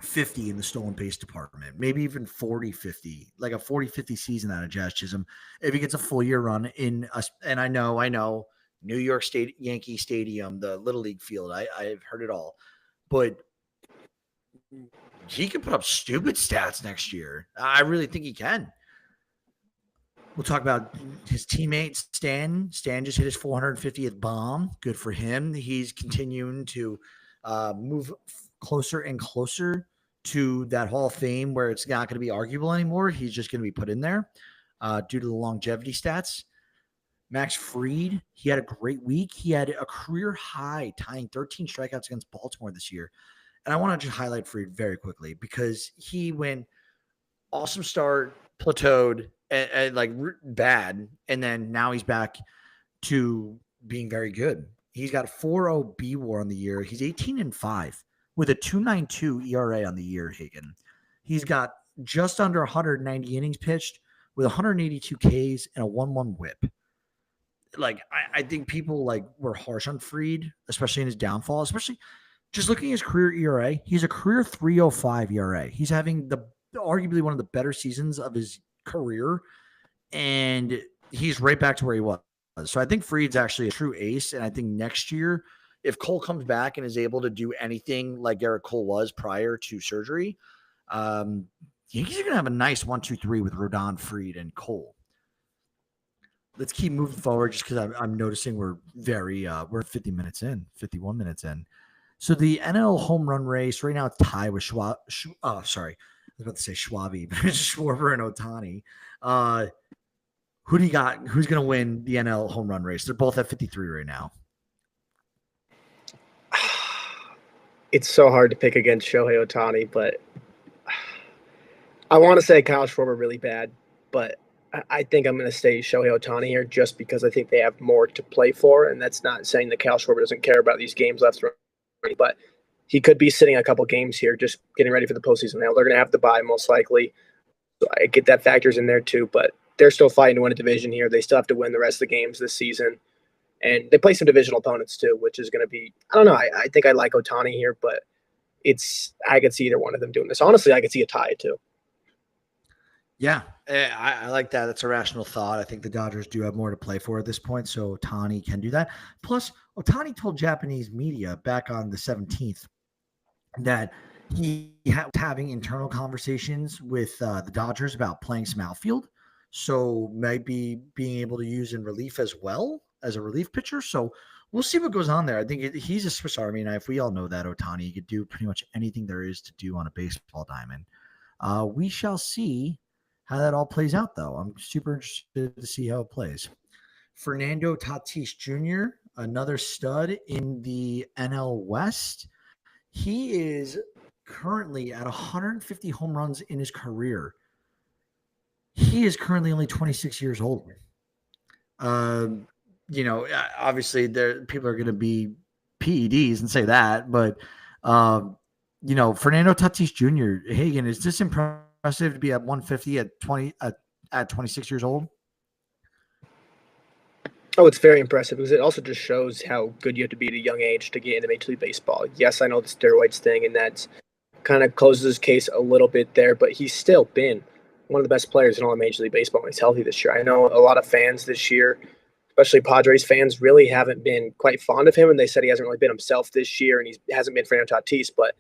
50 in the stolen base department, maybe even 40, 50, like a 40, 50 season out of Jazz Chisholm. If he gets a full year run in us, and I know, New York State Yankee Stadium, the Little League field, I've heard it all, but he could put up stupid stats next year. I really think he can. We'll talk about his teammate, Stan. Stan just hit his 450th bomb. Good for him. He's continuing to move closer and closer to that Hall of Fame where it's not going to be arguable anymore. He's just going to be put in there due to the longevity stats. Max Fried, he had a great week. He had a career high tying 13 strikeouts against Baltimore this year. And I want to just highlight Fried very quickly because he went awesome start, plateaued, and like bad, and then now he's back to being very good. He's got 4.0 B WAR on the year. He's 18-5 with a 2.92 ERA on the year. Hagen. He's got just under 190 innings pitched with 182 Ks and a 1.1 WHIP. Like I think people like were harsh on Fried, especially in his downfall. Especially just looking at his career ERA, he's a career 3.05 ERA. He's having the arguably one of the better seasons of his career, and he's right back to where he was. So I think Fried's actually a true ace, and I think next year, if Cole comes back and is able to do anything like Garrett Cole was prior to surgery, Yankees are going to have a nice 1-2-3 with Rodon, Fried, and Cole. Let's keep moving forward just because I'm noticing we're 50 minutes in, 51 minutes in. So the NL home run race right now it's tied with Schwab. Sorry. I was about to say Schwabi, but it's Schwarber and Ohtani. Who do you got? Who's going to win the NL home run race? They're both at 53 right now. It's so hard to pick against Shohei Ohtani, but I want to say Kyle Schwarber really bad, but I think I'm going to say Shohei Ohtani here just because I think they have more to play for, and that's not saying that Kyle Schwarber doesn't care about these games left and right, but he could be sitting a couple games here just getting ready for the postseason. Now they're going to have to buy most likely, so I get that factors in there too, but they're still fighting to win a division here. They still have to win the rest of the games this season. And they play some divisional opponents too, which is going to be, I don't know. I think I like Ohtani here, but I could see either one of them doing this. Honestly, I could see a tie too. Yeah, I like that. That's a rational thought. I think the Dodgers do have more to play for at this point, so Ohtani can do that. Plus, Ohtani told Japanese media back on the 17th that he was having internal conversations with the Dodgers about playing some outfield. So maybe being able to use in relief as well as a relief pitcher. So we'll see what goes on there. I think he's a Swiss Army knife. We all know that Ohtani, he could do pretty much anything there is to do on a baseball diamond. We shall see how that all plays out, though. I'm super interested to see how it plays. Fernando Tatis Jr., another stud in the NL West. He is currently at 150 home runs in his career. He is currently only 26 years old. Obviously people are going to be PEDs and say that, but Fernando Tatis Jr. Hagen, is this impressive to be at 150 at 26 years old? Oh, it's very impressive because it also just shows how good you have to be at a young age to get into Major League Baseball. Yes, I know the steroids thing, and that kind of closes his case a little bit there, but he's still been one of the best players in all of Major League Baseball when he's healthy this year. I know a lot of fans this year, especially Padres fans, really haven't been quite fond of him, and they said he hasn't really been himself this year, and he hasn't been Fernando Tatis, but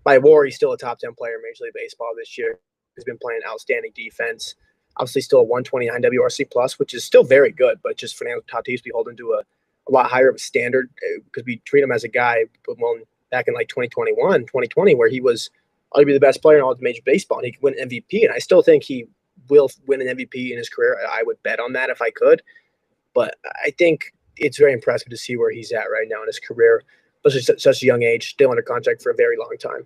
by WAR, he's still a top 10 player in Major League Baseball this year. He's been playing outstanding defense. Obviously still a 129 WRC plus, which is still very good, but just Fernando Tatis be holding to a lot higher of a standard because we treat him as a guy back in like 2021, 2020, where he was arguably the best player in all of Major Baseball, and he could win MVP. And I still think he will win an MVP in his career. I would bet on that if I could. But I think it's very impressive to see where he's at right now in his career, especially at such a young age, still under contract for a very long time.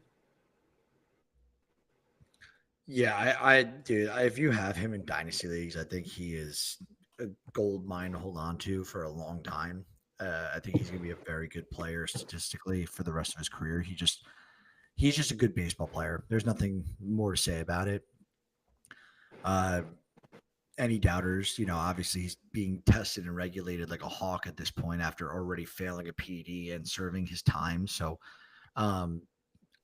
Yeah, dude, if you have him in dynasty leagues, I think he is a gold mine to hold on to for a long time. I think he's going to be a very good player statistically for the rest of his career. he's just a good baseball player. There's nothing more to say about it. Any doubters, obviously he's being tested and regulated like a hawk at this point after already failing a PD and serving his time. So um,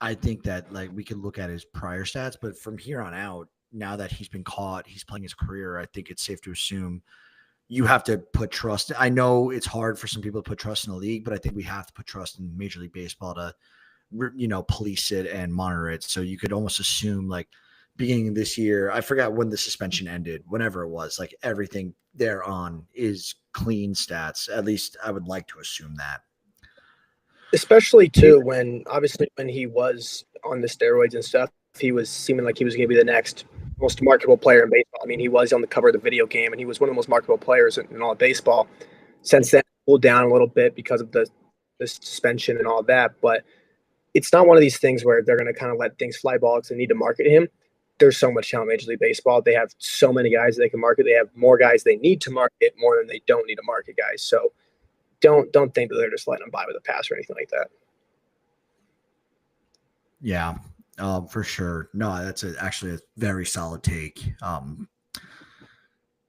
I think that like we could look at his prior stats, but from here on out, now that he's been caught, he's playing his career. I think it's safe to assume you have to put trust. I know it's hard for some people to put trust in the league, but I think we have to put trust in Major League Baseball to, police it and monitor it. So you could almost assume like beginning of this year, I forgot when the suspension ended, whenever it was, like everything thereon is clean stats. At least I would like to assume that. Especially too when obviously when he was on the steroids and stuff, he was seeming like he was going to be the next most marketable player in baseball. I mean, he was on the cover of the video game, and he was one of the most marketable players in all of baseball. Since then, cooled down a little bit because of the suspension and all that. But it's not one of these things where they're going to kind of let things fly ball because they need to market him. There's so much talent in Major League Baseball. They have so many guys they can market. They have more guys they need to market more than they don't need to market guys. So don't think that they're just letting him by with a pass or anything like that. Yeah, for sure. No, that's actually a very solid take.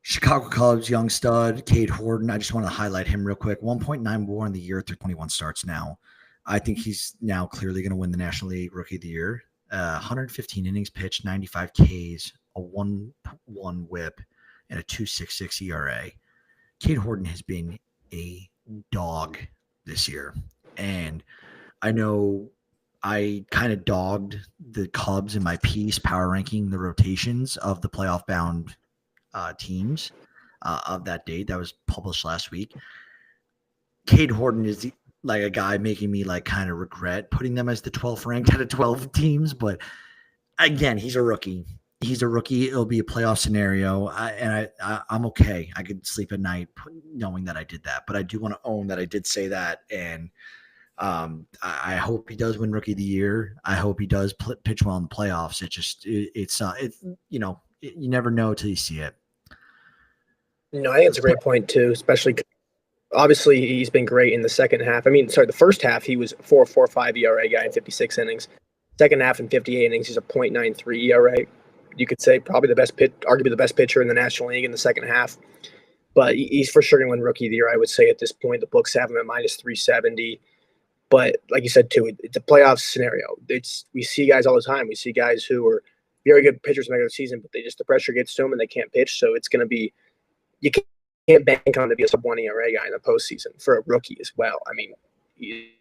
Chicago Cubs young stud Cade Horton. I just want to highlight him real quick. 1.9 WAR in the year through 21 starts now. I think he's now clearly going to win the National League Rookie of the Year. 115 innings pitched, 95 Ks, a 1.1 WHIP, and a 2.66 ERA. Cade Horton has been a dog this year, and I know I kind of dogged the Cubs in my piece, power ranking the rotations of the playoff bound teams of that date that was published last week. Cade Horton is like a guy making me like kind of regret putting them as the 12th ranked out of 12 teams. But again, he's a rookie. It'll be a playoff scenario. I'm okay. I could sleep at night knowing that I did that. But I do want to own that I did say that. And I hope he does win Rookie of the Year. I hope he does pitch well in the playoffs. You never know till you see it. No, I think it's a great point too, especially obviously he's been great in the second half. I mean, sorry, the first half he was 4.45 ERA guy in 56 innings. Second half in 58 innings, he's a .93 ERA. You could say probably arguably the best pitcher in the National League in the second half. But he's for sure going to win Rookie of the Year, I would say at this point. The books have him at -370. But like you said too, it's a playoff scenario. We see guys all the time. We see guys who are very good pitchers in the regular season, but the pressure gets to them and they can't pitch. So it's going to be you can't bank on to be a sub-1 ERA guy in the postseason for a rookie as well. I mean, he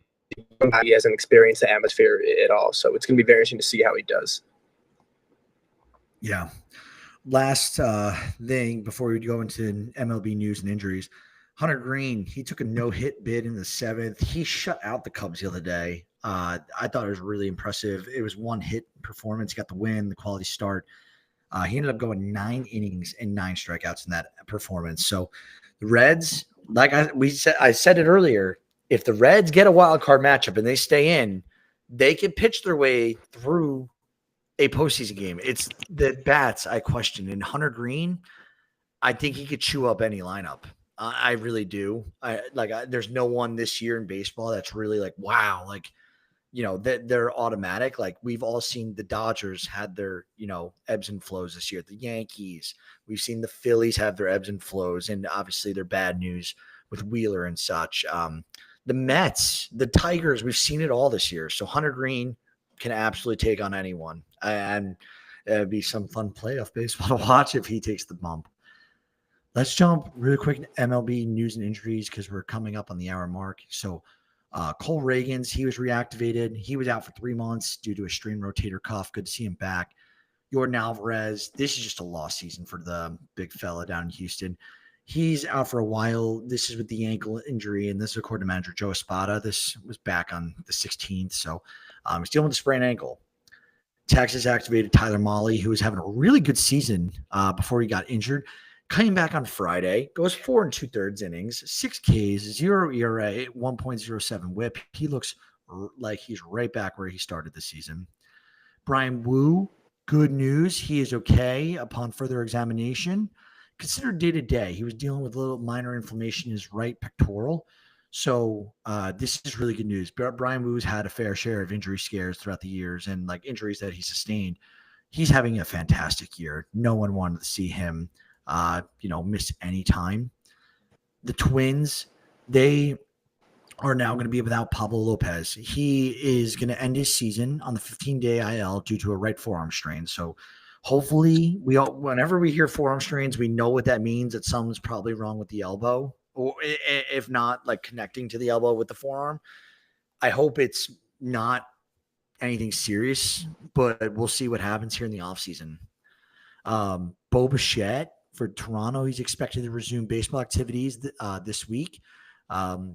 hasn't experienced the atmosphere at all, so it's going to be very interesting to see how he does. Yeah. Last thing before we go into MLB news and injuries, Hunter Green, he took a no-hit bid in the 7th. He shut out the Cubs the other day. I thought it was really impressive. It was one hit performance. He got the win, the quality start. He ended up going 9 innings and 9 strikeouts in that performance. So the Reds, I said it earlier, if the Reds get a wild card matchup and they stay in, they can pitch their way through a postseason game. It's the bats I question. And Hunter Green, I think he could chew up any lineup. I really do. There's no one this year in baseball that's really like, wow, like, they're automatic. Like we've all seen the Dodgers had their, ebbs and flows this year. The Yankees, we've seen the Phillies have their ebbs and flows, and obviously their bad news with Wheeler and such. The Mets, the Tigers, we've seen it all this year. So Hunter Green can absolutely take on anyone, and it'd be some fun playoff baseball to watch if he takes the bump. Let's jump really quick to MLB news and injuries because we're coming up on the hour mark. So Cole Reagans, he was reactivated. He was out for 3 months due to a strained rotator cuff. Good to see him back. Jordan Alvarez, this is just a lost season for the big fella down in Houston. He's out for a while. This is with the ankle injury, and this is according to manager Joe Espada. This was back on the 16th, so he's dealing with a sprained ankle. Texas activated Tyler Mahle, who was having a really good season before he got injured. Coming back on Friday, goes 4 2/3 innings, 6 Ks, 0 ERA, 1.07 WHIP. He looks like he's right back where he started the season. Brian Wu, good news. He is okay upon further examination. Considered day-to-day. He was dealing with a little minor inflammation in his right pectoral. So this is really good news. Brian Woo's had a fair share of injury scares throughout the years and like injuries that he sustained. He's having a fantastic year. No one wanted to see him, miss any time. The Twins, they are now going to be without Pablo Lopez. He is going to end his season on the 15-day IL due to a right forearm strain. So hopefully whenever we hear forearm strains, we know what that means, that something's probably wrong with the elbow, or if not like connecting to the elbow with the forearm. I hope it's not anything serious, but we'll see what happens here in the offseason. Bo Bichette for Toronto, he's expected to resume baseball activities this week.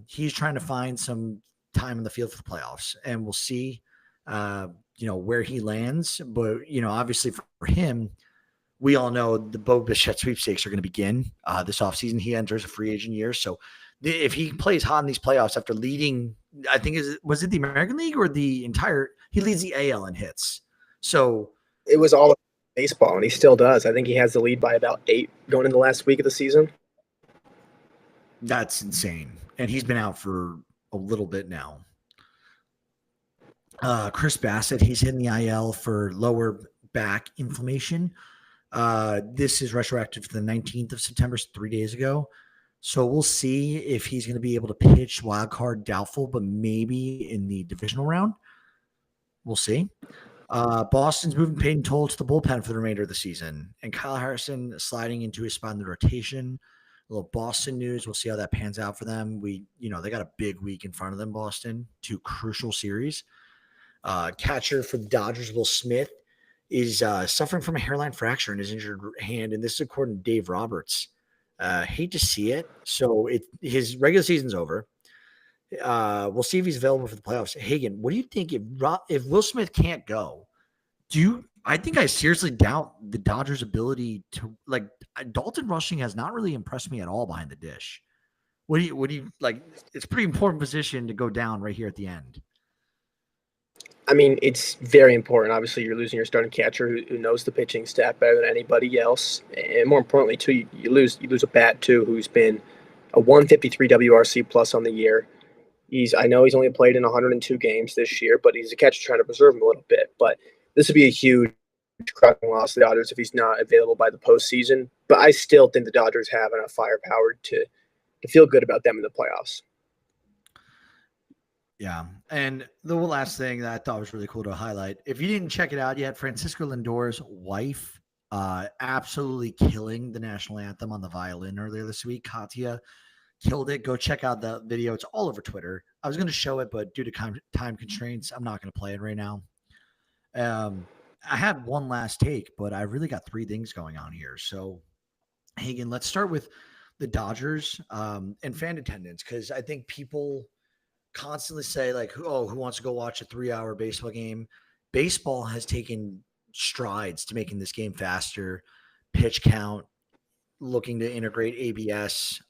He's trying to find some time in the field for the playoffs, and we'll see, where he lands. But, obviously for him, we all know the Bo Bichette sweepstakes are going to begin this offseason. He enters a free agent year. So if he plays hot in these playoffs after leading, I think, was it the American League or he leads the AL in hits. So it was all baseball, and he still does. I think he has the lead by about 8 going in the last week of the season. That's insane. And he's been out for a little bit now. Chris Bassett, he's in the IL for lower back inflammation. This is retroactive to the 19th of September, 3 days ago. So we'll see if he's going to be able to pitch. Wild card doubtful, but maybe in the divisional round. We'll see. Boston's moving Peyton Toll to the bullpen for the remainder of the season. And Kyle Harrison sliding into his spot in the rotation. A little Boston news. We'll see how that pans out for them. They got a big week in front of them, Boston. 2 crucial series. Catcher for the Dodgers, Will Smith, is suffering from a hairline fracture in his injured hand, and this is according to Dave Roberts. Hate to see it. So his regular season's over. We'll see if he's available for the playoffs. Hagen, what do you think if Will Smith can't go? I think I seriously doubt the Dodgers' ability to like. Dalton Rushing has not really impressed me at all behind the dish. What do you like? It's a pretty important position to go down right here at the end. I mean, it's very important. Obviously, you're losing your starting catcher who knows the pitching staff better than anybody else, and more importantly, too, you lose a bat too who's been a 153 WRC plus on the year. I know he's only played in 102 games this year, but he's a catcher trying to preserve him a little bit. But this would be a huge crushing loss to the Dodgers if he's not available by the postseason. But I still think the Dodgers have enough firepower to feel good about them in the playoffs. Yeah. And the last thing that I thought was really cool to highlight, if you didn't check it out yet, Francisco Lindor's wife absolutely killing the national anthem on the violin earlier this week. Katya killed it. Go check out the video. It's all over Twitter. I was going to show it, but due to time constraints, I'm not going to play it right now. I had one last take, but I really got 3 things going on here. So, Hagen, let's start with the Dodgers and fan attendance, because I think people constantly say like, who wants to go watch a 3-hour baseball game? Baseball has taken strides to making this game faster, pitch count, looking to integrate ABS.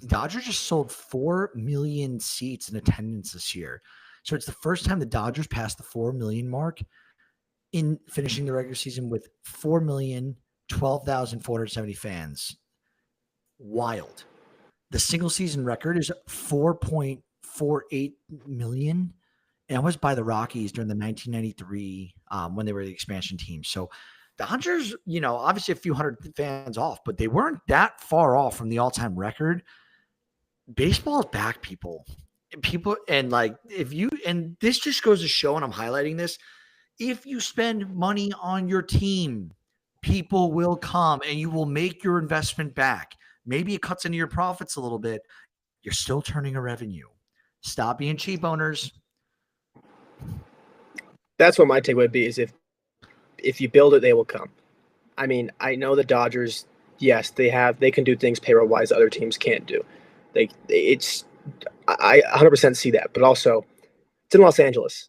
Dodgers just sold 4 million seats in attendance this year. So it's the first time the Dodgers passed the 4 million mark in finishing the regular season with 4,012,470 fans. Wild. The single season record is 4.48 million. And it was by the Rockies during the 1993 when they were the expansion team. So Dodgers, obviously a few hundred fans off, but they weren't that far off from the all-time record. Baseball is back, people. And this just goes to show, and I'm highlighting this, if you spend money on your team, people will come and you will make your investment back. Maybe it cuts into your profits a little bit. You're still turning a revenue. Stop being cheap, owners. That's what my take would be, is if you build it, they will come. I mean, I know the Dodgers, yes, they can do things payroll-wise other teams can't do. I 100% see that. But also, it's in Los Angeles.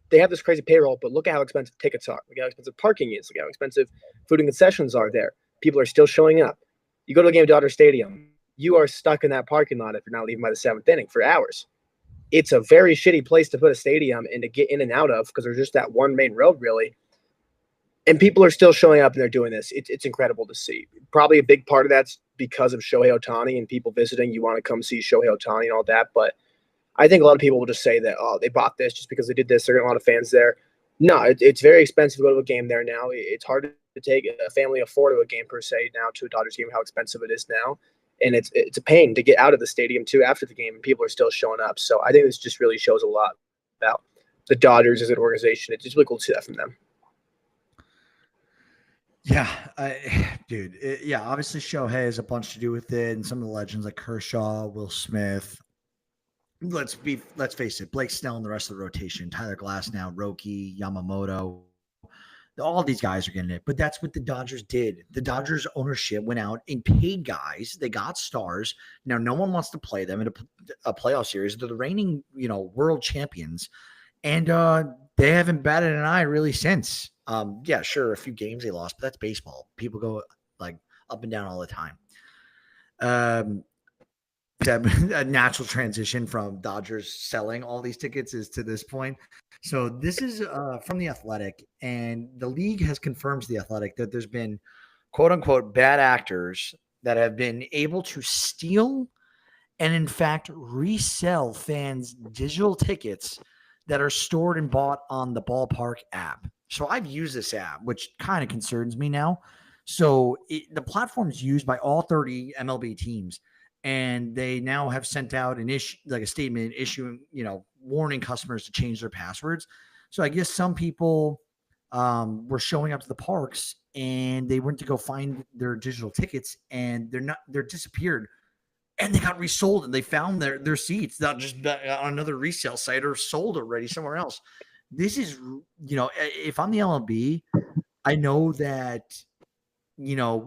They have this crazy payroll, but look at how expensive tickets are. Look at how expensive parking is. Look at how expensive food and concessions are there. People are still showing up. You go to a game at Dodger Stadium, you are stuck in that parking lot if you're not leaving by the 7th inning for hours. It's a very shitty place to put a stadium and to get in and out of, because there's just that one main road, really. And people are still showing up and they're doing this. It's incredible to see. Probably a big part of that's because of Shohei Ohtani and people visiting. You want to come see Shohei Ohtani and all that. But I think a lot of people will just say that, oh, they bought this just because they did this. There are a lot of fans there. No, it's very expensive to go to a game there now. It's hard to take a family of four to a game per se now, to a Dodgers game, how expensive it is now. And it's a pain to get out of the stadium too after the game, and people are still showing up. So I think this just really shows a lot about the Dodgers as an organization. It's just really cool to see that from them. Yeah, dude. Yeah, obviously Shohei has a bunch to do with it, and some of the legends like Kershaw, Will Smith. Let's face it, Blake Snell and the rest of the rotation, Tyler Glasnow, Roki, Yamamoto, all these guys are getting it. But that's what the Dodgers did. The Dodgers ownership went out and paid guys. They got stars. Now no one wants to play them in a playoff series. They're the reigning, world champions, and they haven't batted an eye really since. Yeah, sure, a few games they lost, but that's baseball. People go like up and down all the time. A natural transition from Dodgers selling all these tickets is to this point. So this is from The Athletic, and the league has confirmed to The Athletic that there's been quote unquote bad actors that have been able to steal and in fact resell fans digital tickets that are stored and bought on the Ballpark app. So I've used this app, which kind of concerns me now. So the platform is used by all 30 MLB teams, and they now have sent out a statement issuing, warning customers to change their passwords. So I guess some people were showing up to the parks and they went to go find their digital tickets, and they're disappeared, and they got resold, and they found their seats not just on another resale site or sold already somewhere else. This is, if I'm the MLB, I know that,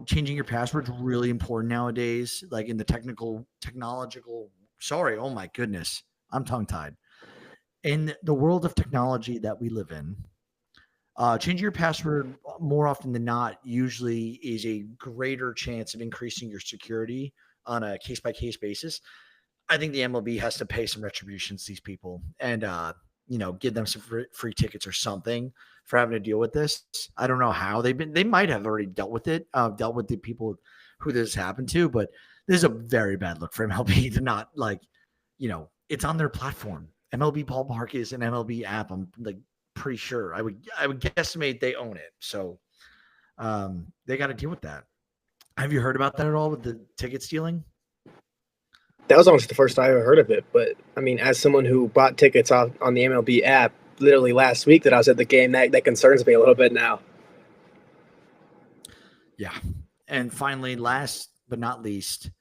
changing your password is really important nowadays, like in the oh my goodness, I'm tongue tied. In the world of technology that we live in, changing your password more often than not usually is a greater chance of increasing your security on a case by case basis. I think the MLB has to pay some retributions to these people and, give them some free tickets or something for having to deal with this. I don't know how they might have already dealt with it, dealt with the people who this happened to, but this is a very bad look for MLB to not it's on their platform. MLB Ballpark is an MLB app. I'm like pretty sure I would guesstimate they own it. So they got to deal with that. Have you heard about that at all with the ticket stealing? That was almost the first I ever heard of it. But I mean, as someone who bought tickets on the MLB app literally last week that I was at the game, that concerns me a little bit now. Yeah. And finally, last but not least,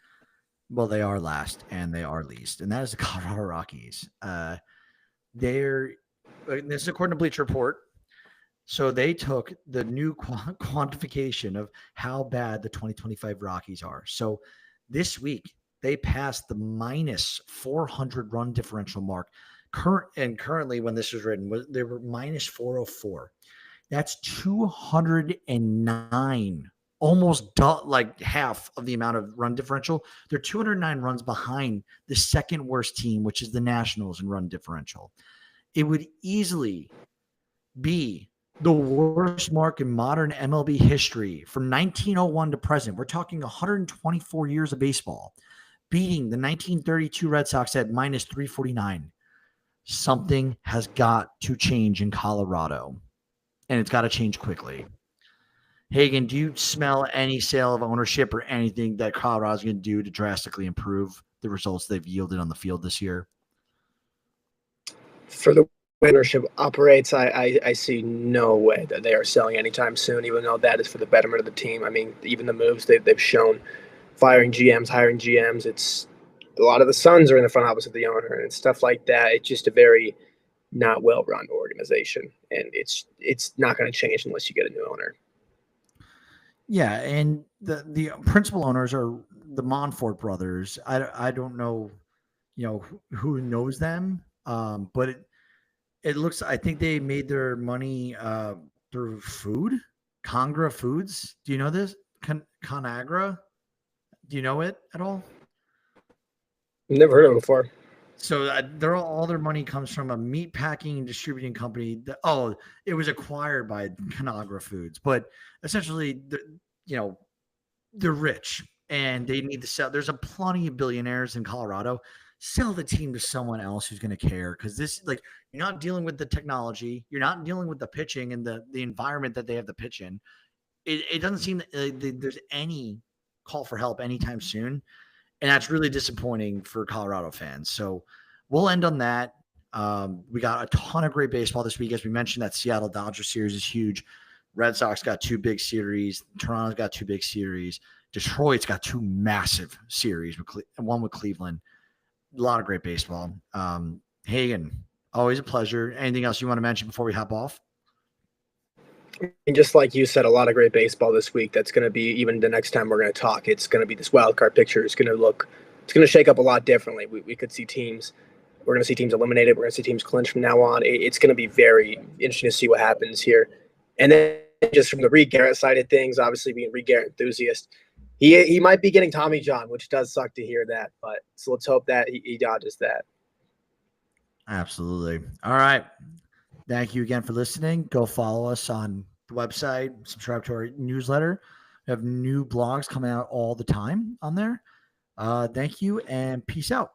well, they are last and they are least, and that is the Colorado Rockies. This is according to Bleacher Report. So they took the new quantification of how bad the 2025 Rockies are. So this week, they passed the minus 400 run differential mark. Currently, when this was written, they were minus 404. That's 209, almost like half of the amount of run differential. They're 209 runs behind the second worst team, which is the Nationals in run differential. It would easily be the worst mark in modern MLB history from 1901 to present. We're talking 124 years of baseball, beating the 1932 Red Sox at minus 349. Something has got to change in Colorado, and it's got to change quickly. Hagen, do you smell any sale of ownership or anything that Colorado's going to do to drastically improve the results they've yielded on the field this year? For the ownership operates, I see no way that they are selling anytime soon, even though that is for the betterment of the team. I mean, even the moves they've shown, firing GMs, hiring GMs, it's a lot of the sons are in the front office of the owner and stuff like that. It's just a very not well-run organization, and it's not going to change unless you get a new owner. Yeah, and the principal owners are the Monfort brothers. I don't know, who knows them, but it looks. I think they made their money through food, Congra Foods. Do you know this? Conagra? Do you know it at all? Never heard of it before. So all their money comes from a meat packing and distributing company. It was acquired by Conagra Foods, but essentially, they're rich and they need to sell. There's a plenty of billionaires in Colorado. Sell the team to someone else who's going to care, because you're not dealing with the technology, you're not dealing with the pitching and the environment that they have to pitch in. It doesn't seem that there's any call for help anytime soon, and that's really disappointing for Colorado fans. So we'll end on that. We got a ton of great baseball this week. As we mentioned, that Seattle Dodgers series is huge. Red Sox got 2 big series. Toronto's got 2 big series. Detroit's got 2 massive series, one with Cleveland. A lot of great baseball. Hagen, always a pleasure. Anything else you want to mention before we hop off? And just like you said, a lot of great baseball this week. That's going to be, even the next time we're going to talk, it's going to be this wild card picture. It's going to shake up a lot differently. We could see teams. We're going to see teams eliminated. We're going to see teams clinch from now on. It's going to be very interesting to see what happens here. And then just from the Reed Garrett side of things, obviously being a Reed Garrett enthusiast, he might be getting Tommy John, which does suck to hear that. But so let's hope that he dodges that. Absolutely. All right. Thank you again for listening. Go follow us on the website, subscribe to our newsletter. We have new blogs coming out all the time on there. Thank you and peace out.